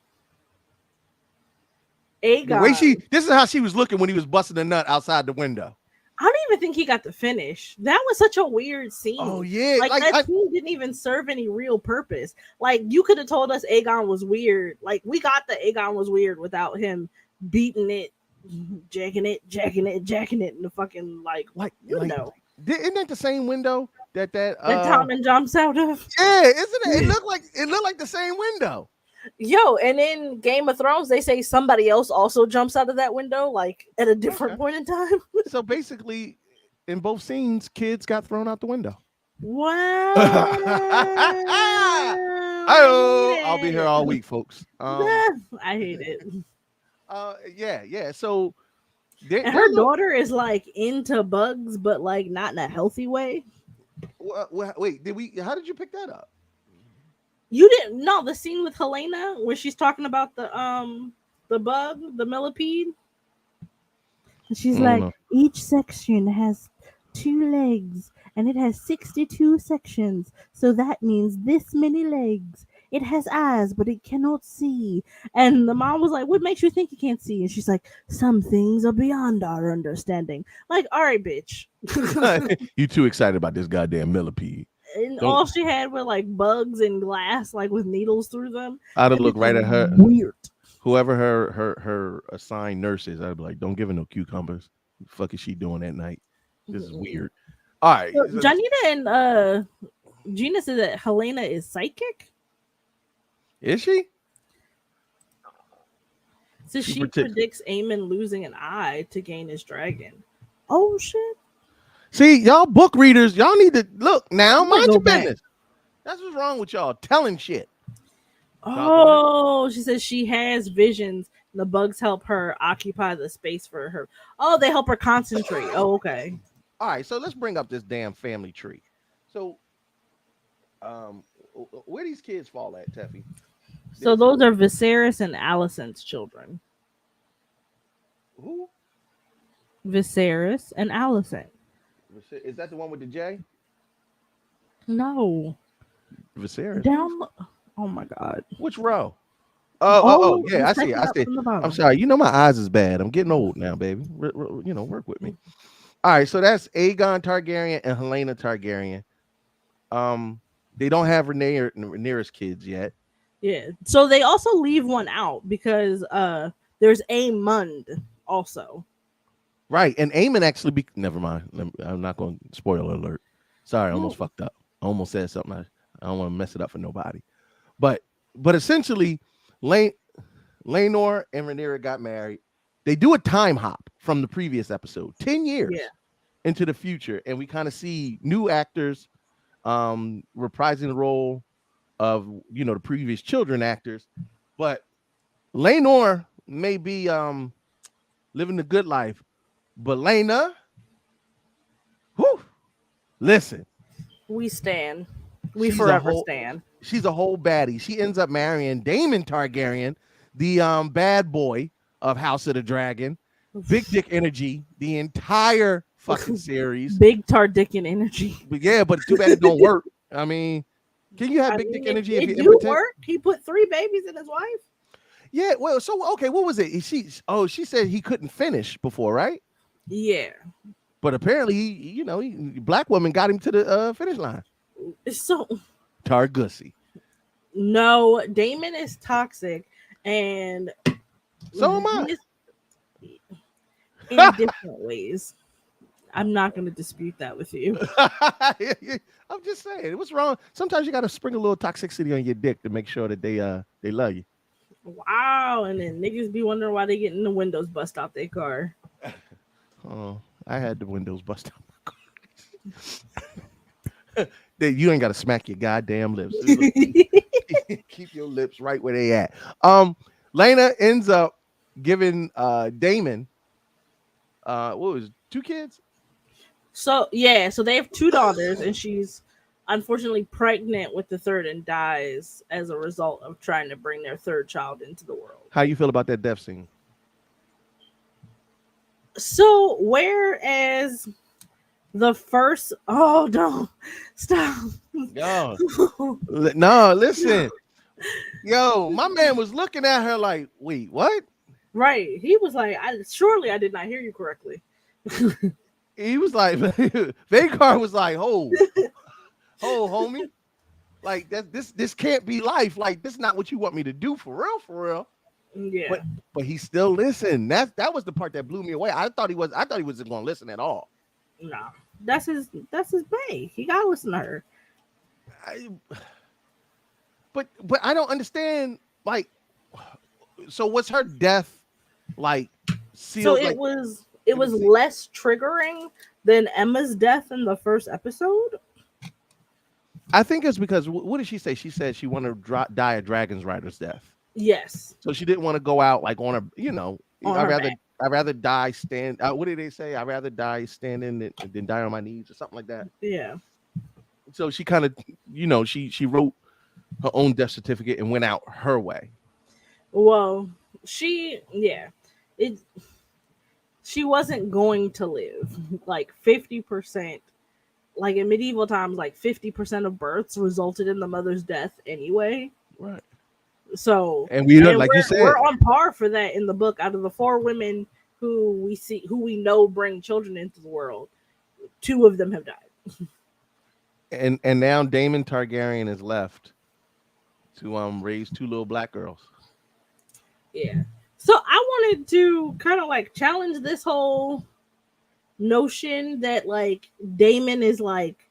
Aegon. This is how she was looking when he was busting a nut outside the window. I don't even think he got to finish. That was such a weird scene. Oh, yeah. Like that scene didn't even serve any real purpose. Like, you could have told us Aegon was weird. Like, we got that Aegon was weird without him beating it, jacking it in the fucking, isn't that the same window that Tommen jumps out of? Yeah, isn't it? It looked like the same window. Yo, and in Game of Thrones, they say somebody else also jumps out of that window, like at a different point in time. So basically, in both scenes, kids got thrown out the window. Wow. I'll be here all week, folks. I hate it. Yeah. So, her daughter is like into bugs, but like not in a healthy way. Wait, how did you pick that up? You didn't know the scene with Helena where she's talking about the bug, the millipede. And she's like, each section has 2 legs and it has 62 sections. So that means this many legs. It has eyes, but it cannot see. And the mom was like, what makes you think you can't see? And she's like, some things are beyond our understanding. Like, all right, bitch. You too excited about this goddamn millipede. And all she had were like bugs and glass, like with needles through them. I'd have looked right at her. Weird. Whoever her assigned nurse is, I'd be like, don't give her no cucumbers. What the fuck is she doing at night? This is weird. All right. So, Janina and Gina said that Helena is psychic. Is she? So she predicts Aemon losing an eye to gain his dragon. Oh shit. See, y'all book readers, y'all need to look now. Mind your business. That's what's wrong with y'all telling shit. Oh, she says she has visions. The bugs help her occupy the space for her. Oh, they help her concentrate. Oh, okay. All right, so let's bring up this damn family tree. So, where these kids fall at, Teffy? So those are Viserys and Alicent's children. Who? Viserys and Alicent. Is that the one with the J? No. Viserys. Down. Oh my God. Which row? Oh, yeah, I see. I'm sorry. You know my eyes is bad. I'm getting old now, baby. Work with me. All right, so that's Aegon Targaryen and Helena Targaryen. They don't have Rhaenyra's kids yet. Yeah. So they also leave one out because there's a Mund also. Right. And Eamon actually never mind. I'm not going to spoiler alert. Sorry, I almost Oh. fucked up. I almost said something. I don't want to mess it up for nobody. But essentially, Lane Lanor and Rhaenyra got married. They do a time hop from the previous episode, 10 years Yeah. into the future, and we kind of see new actors reprising the role of the previous children actors. But Lanor may be living the good life, but Lena, whew, listen, We stand. We she's a forever whole stand. she's a whole baddie. She ends up marrying Daemon Targaryen, the bad boy of House of the Dragon. Big dick energy the entire fucking series. Big Tardican energy. But yeah, but too bad it don't work. I mean, can you have big dick energy if it you're do impotent? work. He put 3 babies in his wife. Yeah, well, so okay, what was it? She said he couldn't finish before, right? Yeah. But apparently, black woman got him to the finish line. So Targussy. no, Damon is toxic, and So am I. in different ways. I'm not going to dispute that with you. I'm just saying, what's wrong? Sometimes you got to sprinkle a little toxicity on your dick to make sure that they love you. Wow, and then niggas be wondering why they getting the windows bust out their car. Oh, I had the windows bust out my car. You ain't got to smack your goddamn lips. Keep your lips right where they at. Lena ends up giving Damon what was 2 kids? So yeah, so they have 2 daughters, and she's unfortunately pregnant with the third and dies as a result of trying to bring their third child into the world. How you feel about that death scene? So whereas the first don't stop. Yo, no, listen. Yo, my man was looking at her like, wait, what? Right. He was like, I did not hear you correctly. He was like, Vagar was like, ho, homie. Like this can't be life. Like, this is not what you want me to do for real. Yeah. But he still listened. That was the part that blew me away. I thought he wasn't going to listen at all. No. That's his bae. He gotta listen to her. But I don't understand. Like, so was her death like sealed? So it was less triggering than Emma's death in the first episode. I think it's because what did she say? She said she wanted to die a dragon's rider's death. Yes. So she didn't want to go out like on a, I'd rather die stand. What did they say? I'd rather die standing than die on my knees or something like that. Yeah. So she kind of, she wrote her own death certificate and went out her way. Well, she wasn't going to live. Like 50%, like in medieval times, like 50% of births resulted in the mother's death anyway. Right. So, and you said, we're on par for that in the book. Out of the 4 women who we know bring children into the world, 2 of them have died. And now Daemon Targaryen is left to raise 2 little black girls. Yeah. So I wanted to kind of like challenge this whole notion that like Daemon is like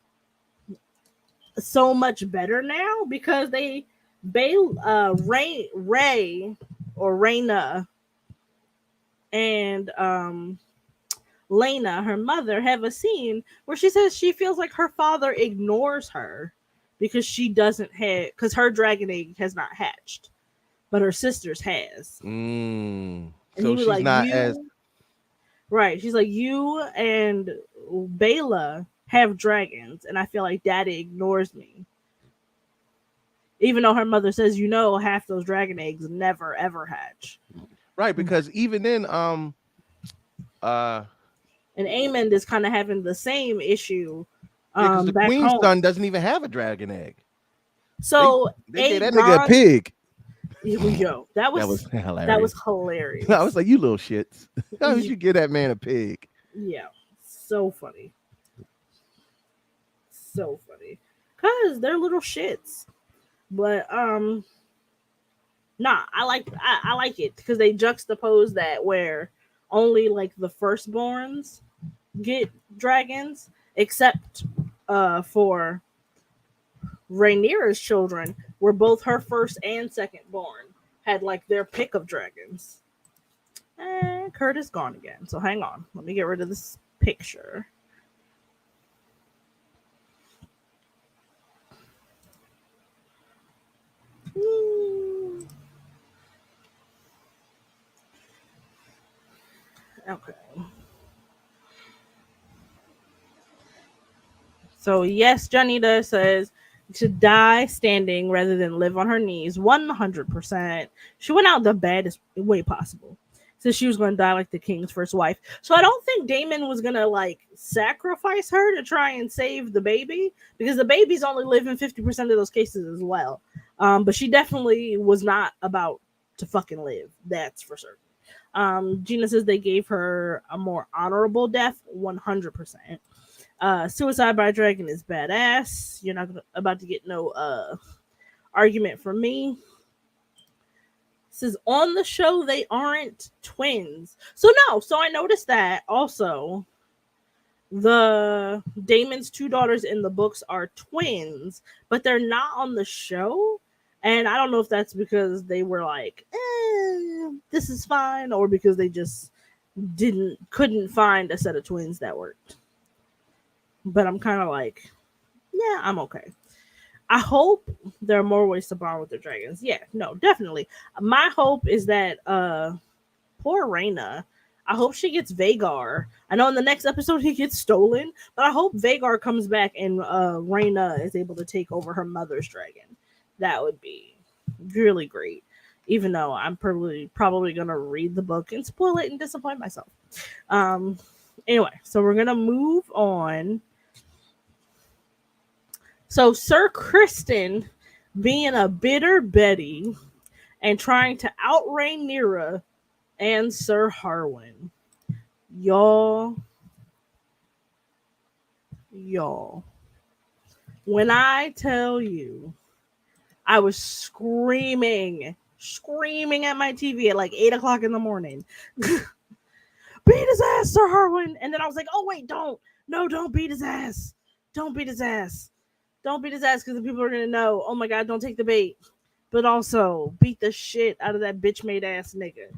so much better now because Ray or Rhaena and Lena, her mother, have a scene where she says she feels like her father ignores her because because her dragon egg has not hatched, but her sister's has. And so she's like, not as right. She's like, you and Bela have dragons, and I feel like Daddy ignores me. Even though her mother says, half those dragon eggs never ever hatch. Right, because even then, and Aemond is kind of having the same issue. Because the back queen's home. son doesn't even have a dragon egg. So they gave that nigga a pig. Yo, that was hilarious. That was hilarious. I was like, you little shits. How did you give that man a pig? Yeah, so funny. So funny. Because they're little shits. But Nah, I like it because they juxtapose that where only like the firstborns get dragons, except for Rhaenyra's children, where both her first and second born had like their pick of dragons. And Kurt is gone again. So hang on. Let me get rid of this picture. Okay. So yes, Janita says to die standing rather than live on her knees. 100%. She went out the baddest way possible. So she was going to die like the king's first wife. So I don't think Daemon was going to like sacrifice her to try and save the baby, because the baby's only living 50% of those cases as well. But she definitely was not about to fucking live. That's for certain. Gina says they gave her a more honorable death. 100%. Suicide by Dragon is badass. You're not about to get no argument from me. Says on the show they aren't twins. So I noticed that also. The Daemon's two daughters in the books are twins, but they're not on the show. And I don't know if that's because they were like, this is fine, or because they just couldn't find a set of twins that worked. But I'm kind of like, yeah, I'm okay. I hope there are more ways to bond with the dragons. Yeah, no, definitely. My hope is that poor Rhaena, I hope she gets Vhagar. I know in the next episode he gets stolen, but I hope Vhagar comes back and Rhaena is able to take over her mother's dragon. That would be really great. Even though I'm probably gonna read the book and spoil it and disappoint myself. Anyway, so we're gonna move on. So Sir Criston being a bitter Betty and trying to outreigh Rhaenyra and Sir Harwin. Y'all. When I tell you, I was screaming at my TV at like 8 o'clock in the morning. Beat his ass, Sir Harwin. And then I was like, oh, wait, don't beat his ass. Don't beat his ass. Don't beat his ass because the people are going to know, oh my God, don't take the bait. But also, beat the shit out of that bitch made ass nigga.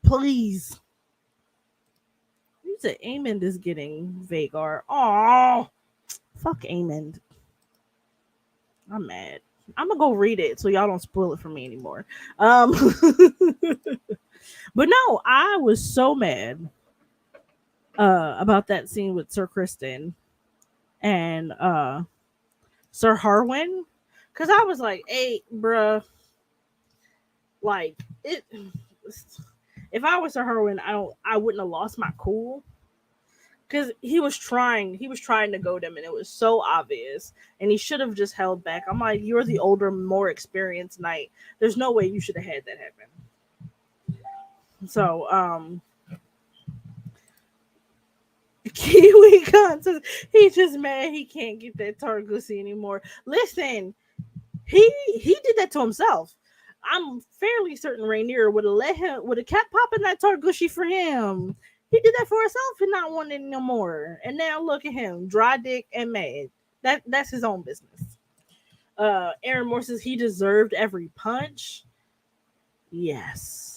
Please. You said Aemond is getting Vhagar. Oh, fuck Aemond. I'm mad. I'm going to go read it so y'all don't spoil it for me anymore. But no, I was so mad about that scene with Sir Criston and Sir Harwin, because I was like, hey, bruh, like, it. If I was Sir Harwin, I wouldn't have lost my cool, because he was trying to goad him, and it was so obvious, and he should have just held back. I'm like, you're the older, more experienced knight. There's no way you should have had that happen. So, Kiwi Khan says he's just mad he can't get that Targussy anymore. Listen, he did that to himself. I'm fairly certain Rhaenyra would have kept popping that Targussy for him. He did that for himself and not wanting no more. And now look at him, dry dick and mad. That's his own business. Aaron Moore says he deserved every punch. Yes.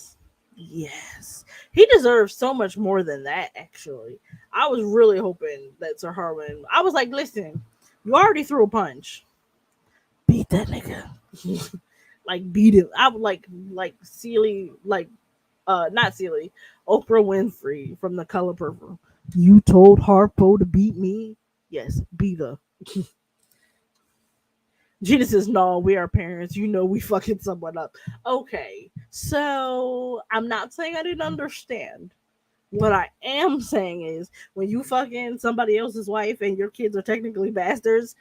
He deserves so much more than that, actually. I was really hoping that Sir Harwin, I was like, listen, you already threw a punch. Beat that nigga. Like, beat him. I would like Celie, not Celie, Oprah Winfrey from The Color Purple. You told Harpo to beat me? Yes, beat her. Gina says, no, we are parents. You know we fucking someone up. Okay, so I'm not saying I didn't understand. What I am saying is, when you fucking somebody else's wife and your kids are technically bastards,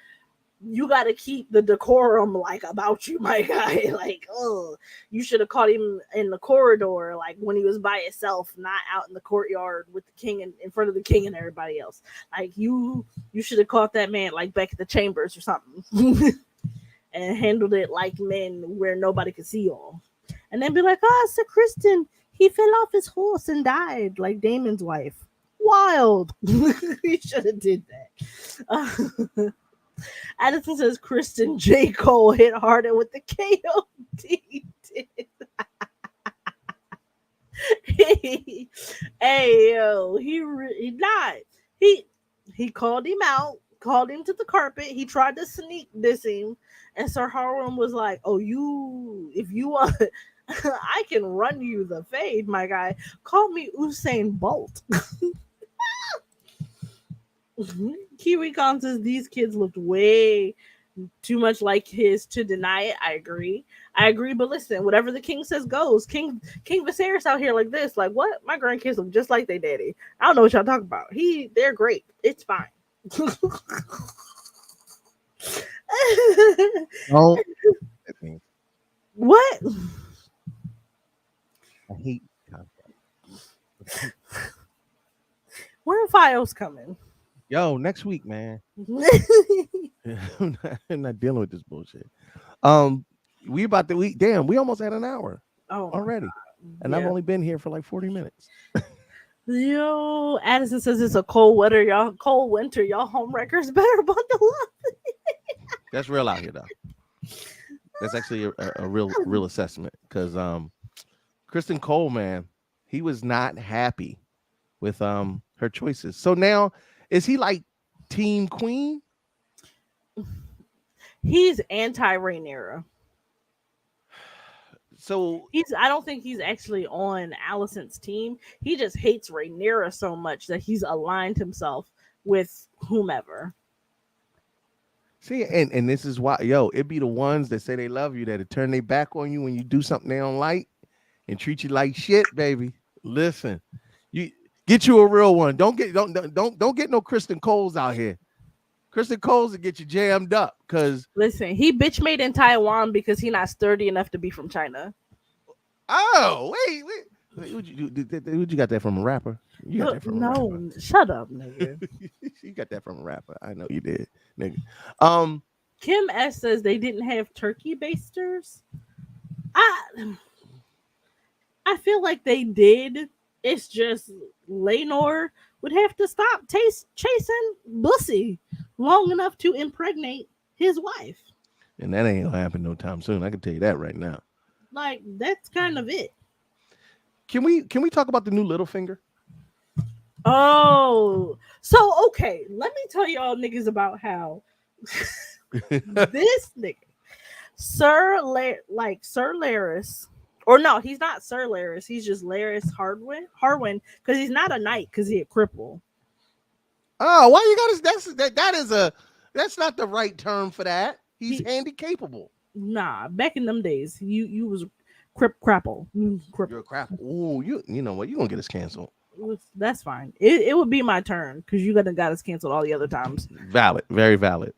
you got to keep the decorum like about you, my guy. Like, oh, you should have caught him in the corridor, like when he was by himself, not out in the courtyard with the king and in front of the king and everybody else. Like, you should have caught that man like back at the chambers or something. And handled it like men where nobody could see y'all. and then be like, "Oh, Sir Kristen, he fell off his horse and died like Damon's wife." Wild. He should have did that. Addison says Kristen J. Cole hit harder with the KOD did. Hey yo, he died. He called him out, called him to the carpet. He tried to sneak diss him, and Sir Harwin was like, "Oh, if you want, I can run you the fade, my guy. Call me Usain Bolt." Kiwi Khan says these kids looked way too much like his to deny it. I agree, but listen, whatever the king says goes. King Viserys out here like this, like what? My grandkids look just like their daddy. I don't know what y'all talking about. They're great. It's fine. Oh, What? I hate. When are Fios coming? Yo, next week, man. I'm not dealing with this bullshit. We about the week. Damn, we almost had an hour already, and I've only been here for like 40 minutes. Yo, Addison says it's a cold winter, y'all. Cold winter, y'all. Home wreckers better bundle up. That's real out here, though. That's actually a real assessment because Kristen Cole, man, he was not happy with her choices. So now, is he like Team Queen? He's anti Rhaenyra. So I don't think he's actually on Alicent's team. He just hates Rhaenyra so much that he's aligned himself with whomever. See, and this is why, it be the ones that say they love you that turn their back on you when you do something they don't like and treat you like shit, baby. Listen, you get you a real one. Don't get no Kristen Coles out here. Kristen Coles will get you jammed up because listen, he bitch made in Taiwan because he's not sturdy enough to be from China. Oh, wait. Would you got that from a rapper? You got that from a rapper. Shut up, nigga. You got that from a rapper. I know you did, nigga. Kim S says they didn't have turkey basters. I feel like they did. It's just Lenore would have to stop chasing Bussy long enough to impregnate his wife. And that ain't gonna happen no time soon. I can tell you that right now. Like, that's kind of it. Can we talk about the new Littlefinger? Oh, so okay, let me tell y'all niggas about how this nigga, Sir Larys, or no, he's not Sir Larys, he's just Larys Harwin, because he's not a knight, because he a cripple. Oh, why you gotta? That's not the right term for that. He's handy capable. Nah, back in them days, you was crapple. You're a crapple. Ooh, you know what? You gonna get us canceled. That's fine. It would be my turn because you got us canceled all the other times. Valid, very valid.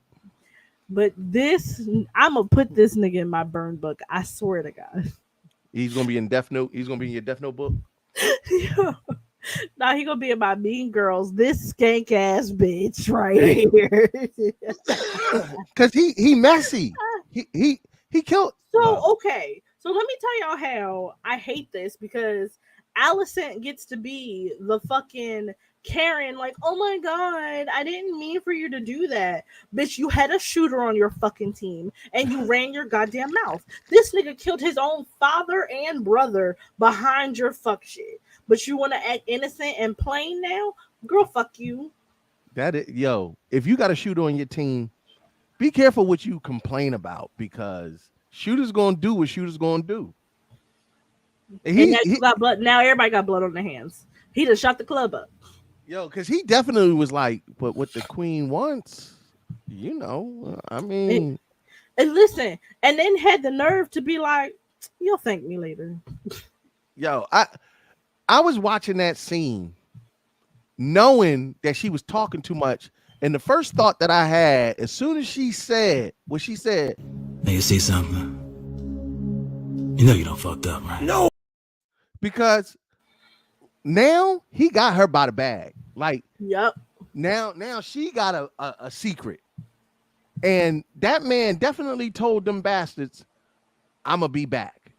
But this, I'm gonna put this nigga in my burn book. I swear to God. He's gonna be in Death Note. He's gonna be in your Death Note book. Nah, he gonna be in my Mean Girls. This skank ass bitch right here. Cause he messy. He killed. So okay. So let me tell y'all how I hate this, because Alicent gets to be the fucking Karen, like, oh my God, I didn't mean for you to do that. Bitch, you had a shooter on your fucking team and you ran your goddamn mouth. This nigga killed his own father and brother behind your fuck shit. But you want to act innocent and plain now? Girl, fuck you. If you got a shooter on your team, be careful what you complain about, because shooters gonna do what shooters gonna do. Now everybody got blood on their hands. He just shot the club up. Because he definitely was like, but what the queen wants, I mean. And listen, and then had the nerve to be like, you'll thank me later. I was watching that scene knowing that she was talking too much. And the first thought that I had, as soon as she said what she said. Now you see something. You know you don't fucked up, right? No. Because now he got her by the bag. Like, yep. Now she got a secret. And that man definitely told them bastards, I'm going to be back.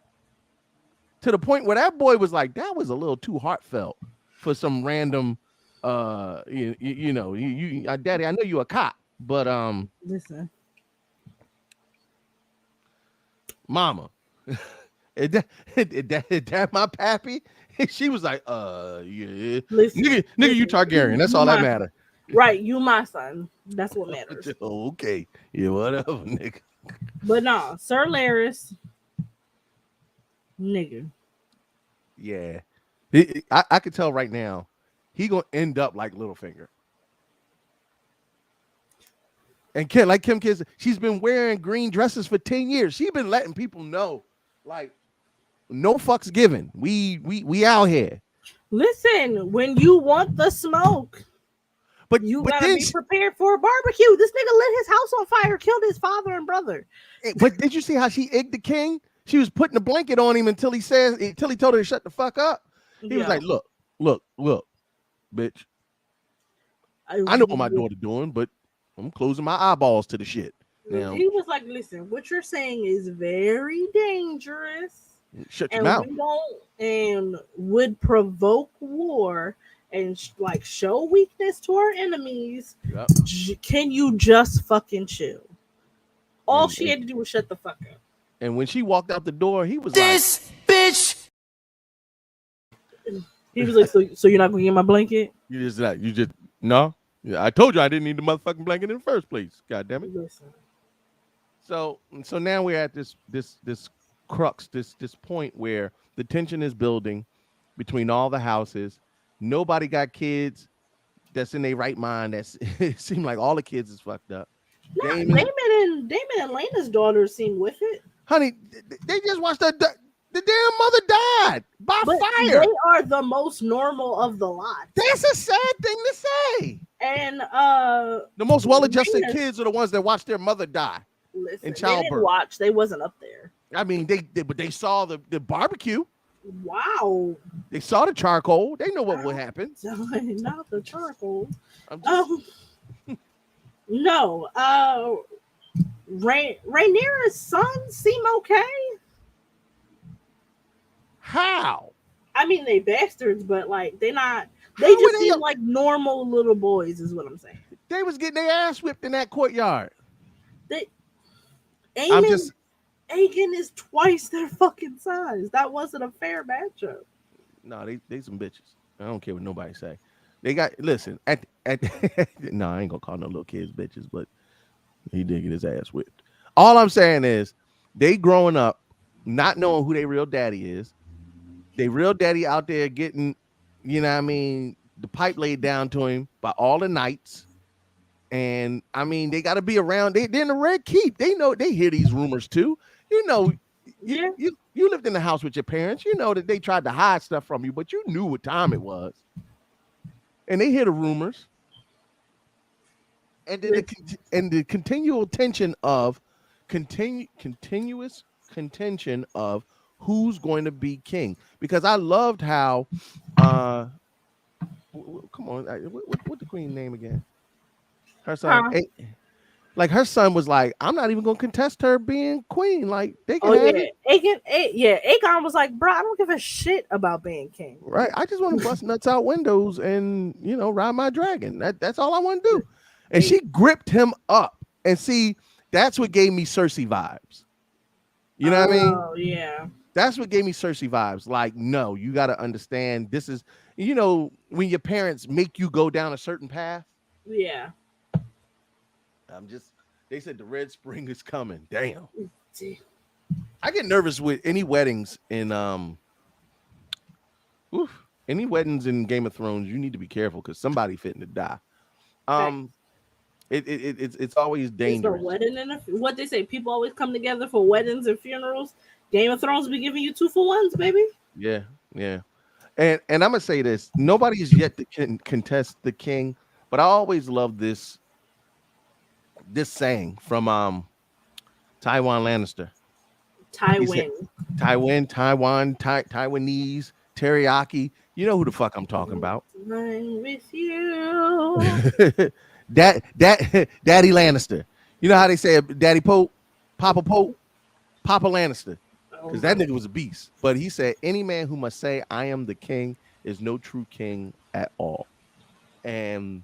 to the point where that boy was like, that was a little too heartfelt for some random, daddy, I know you a cop, but Listen, mama, is that my pappy? She was like, yeah, listen, nigga, you Targaryen. That's all that matter. Right, you my son. That's what matters. Okay, yeah, whatever, nigga. But no, Sir Larys, nigga. Yeah, I could tell right now, he gonna end up like Littlefinger. And Kim Kids, she's been wearing green dresses for 10 years. She's been letting people know, like, no fucks given. We out here. Listen, when you want the smoke, But you but gotta then be prepared for a barbecue. This nigga lit his house on fire, killed his father and brother. but did you see how she egged the king? She was putting a blanket on him until he told her to shut the fuck up. He was like, look, bitch. I know what my daughter doing, but I'm closing my eyeballs to the shit. Now, he was like, listen, what you're saying is very dangerous. Shut your mouth. We don't and would provoke war and like show weakness to our enemies. Yep. Can you just fucking chill? All she had to do was shut the fuck up. And when she walked out the door, he was This bitch. He was like, so you're not gonna get my blanket? You just no. Yeah, I told you I didn't need the motherfucking blanket in the first place. God damn it. Listen. So now we're at this crux, this point where the tension is building between all the houses. Nobody got kids that's in their right mind. It seemed like all the kids is fucked up. Nah, Damon and Lena's daughter seem with it. Honey, they just watched the damn mother died by fire. They are the most normal of the lot. That's a sad thing to say. And the most well-adjusted kids are the ones that watch their mother die in childbirth. They didn't watch. They wasn't up there. I mean, but they saw the barbecue. Wow. They saw the charcoal. They know what would happen. Not the charcoal. Just... No. Rhaenyra's sons seem okay. How? I mean, they bastards, but like they not. They just seem like normal little boys, is what I'm saying. They was getting their ass whipped in that courtyard. Aegon is twice their fucking size. That wasn't a fair matchup. No, they some bitches. I don't care what nobody say. They got listen at no, I ain't gonna call no little kids bitches, but he did get his ass whipped. All I'm saying is they growing up, not knowing who their real daddy is. They real daddy out there getting, you know what I mean, the pipe laid down to him by all the knights. And I mean, they got to be around. They're in the Red Keep. They know, they hear these rumors too. You know, you lived in the house with your parents. You know that they tried to hide stuff from you, but you knew what time it was. And they hear the rumors. And then the continual tension of continuous contention of who's going to be king. Because I loved how come on, what the queen name again? Her son, her son was like, I'm not even gonna contest her being queen. Like they can have it. Aegon was like, bro, I don't give a shit about being king. Right. I just want to bust nuts out windows and ride my dragon. That's all I want to do. And she gripped him up. And see, that's what gave me Cersei vibes. You know what I mean? Oh, yeah. That's what gave me Cersei vibes. Like, no, you got to understand this is, when your parents make you go down a certain path. Yeah. They said the Red Spring is coming. Damn. I get nervous with any weddings in, any weddings in Game of Thrones. You need to be careful because somebody fitting to die. It's always dangerous. Wedding and what they say, people always come together for weddings and funerals. Game of Thrones be giving you 2-for-1s, baby. Yeah. And I'm gonna say this: nobody is yet to contest the king, but I always love this saying from Tywin Lannister. Taiwanese teriyaki. You know who the fuck I'm talking about? I'm with you. Daddy Lannister. You know how they say Daddy Pope, Papa Pope, Papa Lannister. because that nigga was a beast. But he said, any man who must say I am the king is no true king at all. And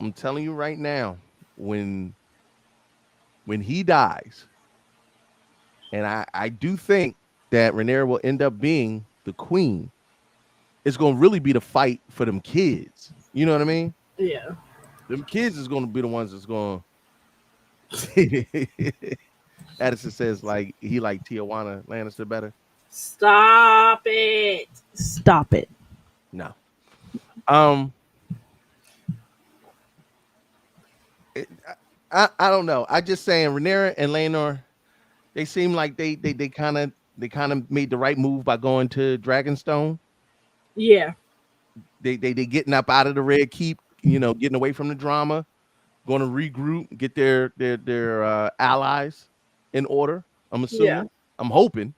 I'm telling you right now, when he dies, and I do think that Rhaenyra will end up being the queen, it's gonna really be the fight for them kids. You know what I mean? Yeah. Them kids is gonna be the ones that's gonna Addison says like he like Tijuana Lannister better. Stop it. Stop it. No. I don't know. I just saying Rhaenyra and Laenor, they seem like they kind of made the right move by going to Dragonstone. Yeah. They getting up out of the Red Keep, getting away from the drama, going to regroup, get their allies in order. I'm assuming. Yeah. I'm hoping.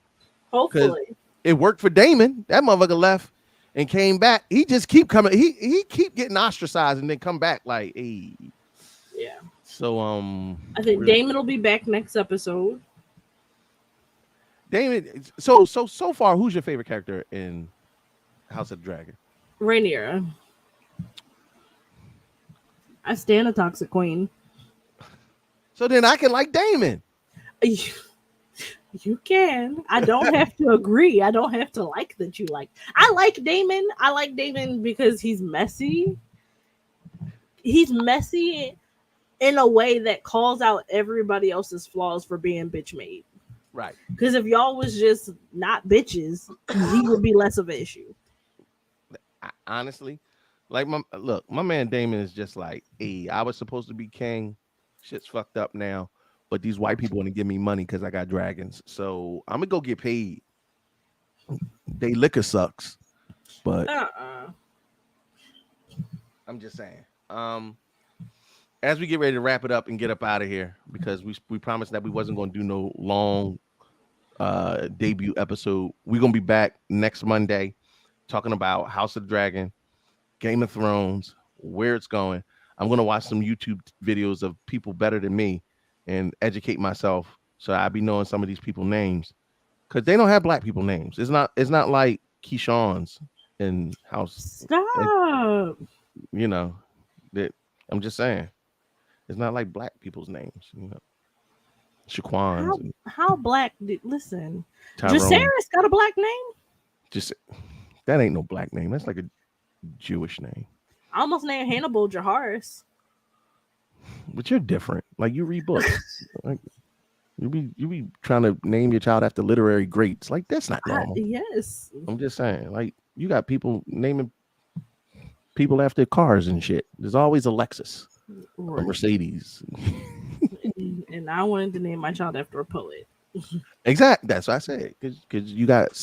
Hopefully. It worked for Daemon. That motherfucker left and came back. He just keep coming. He keep getting ostracized and then come back like, hey. Yeah. So I think Daemon will be back next episode. Daemon. So far, who's your favorite character in House of the Dragon? Rhaenyra. I stand a toxic queen. So then I can like Daemon. You can. I don't have to agree. I don't have to like that you like. I like Daemon. I like Daemon because he's messy. He's messy in a way that calls out everybody else's flaws for being bitch made. Right. Because if y'all was just not bitches, he would be less of an issue. Honestly, like my man Daemon is just like, hey, I was supposed to be king. Shit's fucked up now. But these white people want to give me money because I got dragons. So I'm gonna go get paid. They liquor sucks. But I'm just saying. As we get ready to wrap it up and get up out of here, because we promised that we wasn't gonna do no long debut episode. We're gonna be back next Monday talking about House of the Dragon, Game of Thrones, where it's going. I'm gonna watch some YouTube videos of people better than me and educate myself so I'll be knowing some of these people names, because they don't have black people names. It's not like Keyshawn's in House. Stop. That I'm just saying, it's not like black people's names. Shaquans. How black? Listen, Tyrone. Jacaerys got a black name. Just that ain't no black name. That's like a Jewish name. I almost named Hannibal Jaharis. But you're different. Like, you read books. Like, you be trying to name your child after literary greats. Like, that's not normal. Yes. I'm just saying. Like, you got people naming people after cars and shit. There's always a Lexus, a Mercedes. And I wanted to name my child after a poet. Exactly. That's what I said. Because you got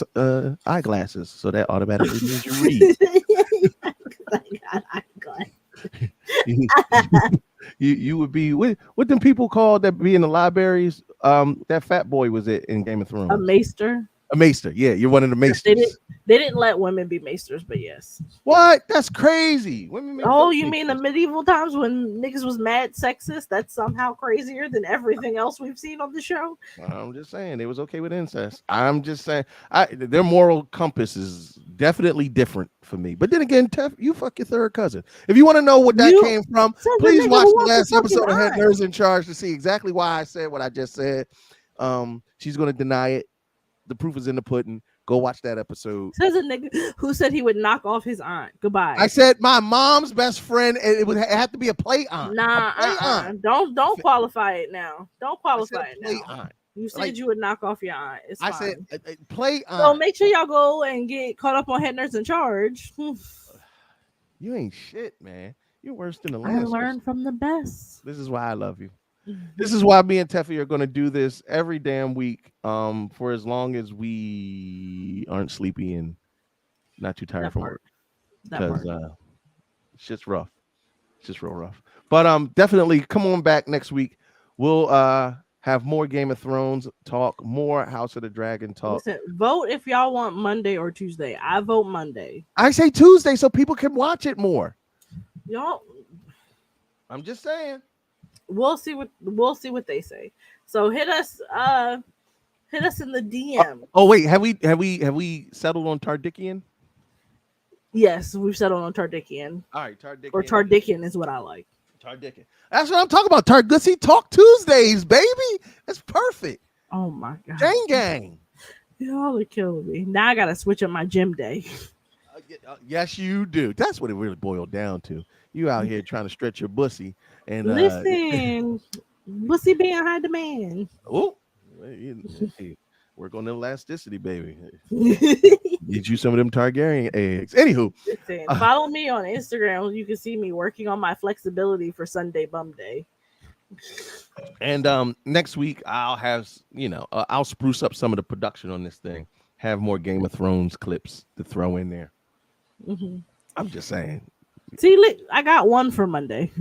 eyeglasses, so that automatically means you read. I got eyeglasses. You would be what them people called that be in the libraries. That fat boy was it in Game of Thrones? A maester. A maester, yeah, you're one of the maesters. They didn't let women be maesters, but yes. What? That's crazy. Women You mean the medieval times when niggas was mad sexist? That's somehow crazier than everything else we've seen on the show. I'm just saying they was okay with incest. I'm just saying their moral compass is definitely different for me. But then again, Teff, you fuck your third cousin. If you want to know what that came from, please watch the last episode of Head Nerds in Charge to see exactly why I said what I just said. She's gonna deny it. The proof is in the pudding. Go watch that episode. Says a nigga who said he would knock off his aunt. Goodbye. I said my mom's best friend, and it would have to be a play aunt. Nah, aunt. Don't qualify it now. Don't qualify it now. Aunt. You said you would knock off your aunt. It's fine. I said play aunt. So make sure y'all go and get caught up on Head Nerds in Charge. You ain't shit, man. You're worse than the I last. learned from the best. This is why I love you. This is why me and Teffy are going to do this every damn week, for as long as we aren't sleepy and not too tired from work. Because it's just rough. It's just real rough. But definitely come on back next week. We'll have more Game of Thrones talk, more House of the Dragon talk. Listen, vote if y'all want Monday or Tuesday. I vote Monday. I say Tuesday so people can watch it more. Y'all, I'm just saying. We'll see what they say. So hit us Hit us in the DM. Oh wait, have we settled on Tardickian? Yes, we've settled on Tardickian. All right, Tardickian. Or Tardickian is what I like. Tardickian. That's what I'm talking about. Targussy Talk Tuesdays, baby. That's perfect. Oh my god. Gang gang. Y'all are killing me. Now I gotta switch up my gym day. Yes, you do. That's what it really boiled down to. You out here trying to stretch your bussy and Listen, bussy being high demand. oh, hey, work on elasticity, baby. Get you some of them Targaryen eggs. Anywho, Listen, follow me on Instagram. You can see me working on my flexibility for Sunday Bum Day. and next week I'll have I'll spruce up some of the production on this thing. Have more Game of Thrones clips to throw in there. Mm-hmm. I'm just saying. See, I got one for Monday.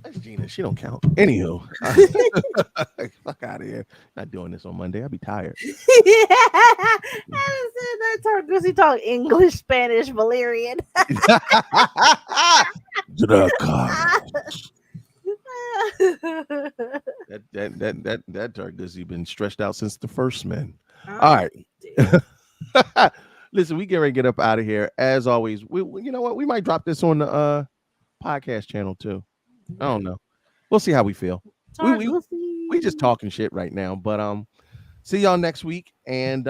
That's Gina. She don't count. Anywho, fuck out of here. Not doing this on Monday. I'll be tired. I said that Targussy talk English, Spanish, Valyrian. that Targussy been stretched out since the first men. All right. Listen, we get ready to get up out of here. As always, you know what? We might drop this on the podcast channel too. I don't know. We'll see how we feel. We just talking shit right now, but see y'all next week, and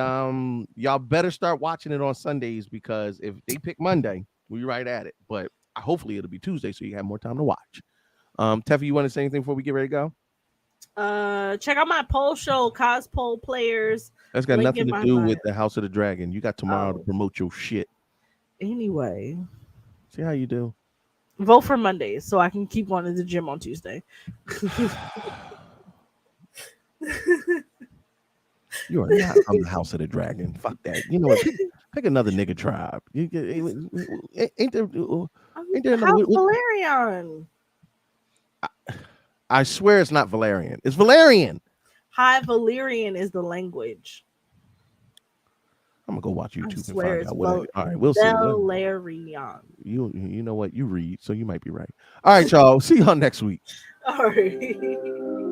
y'all better start watching it on Sundays, because if they pick Monday, we right at it. But hopefully it'll be Tuesday, so you have more time to watch. Teffy, you want to say anything before we get ready to go? Check out my poll show, Cospoll Players. That's got nothing to do with the House of the Dragon. You got tomorrow to promote your shit. Anyway, see how you do. Vote for Mondays so I can keep going to the gym on Tuesday. You are not from the House of the Dragon. Fuck that. You know what? Pick another nigga tribe. Ain't there House Valerian. I swear it's not Valerian. It's Valerian. High Valyrian is the language. I'm gonna go watch YouTube and swear find it's out what. All right, we'll see. Valerian. You know what? You read, so you might be right. All right, y'all. See y'all next week. All right.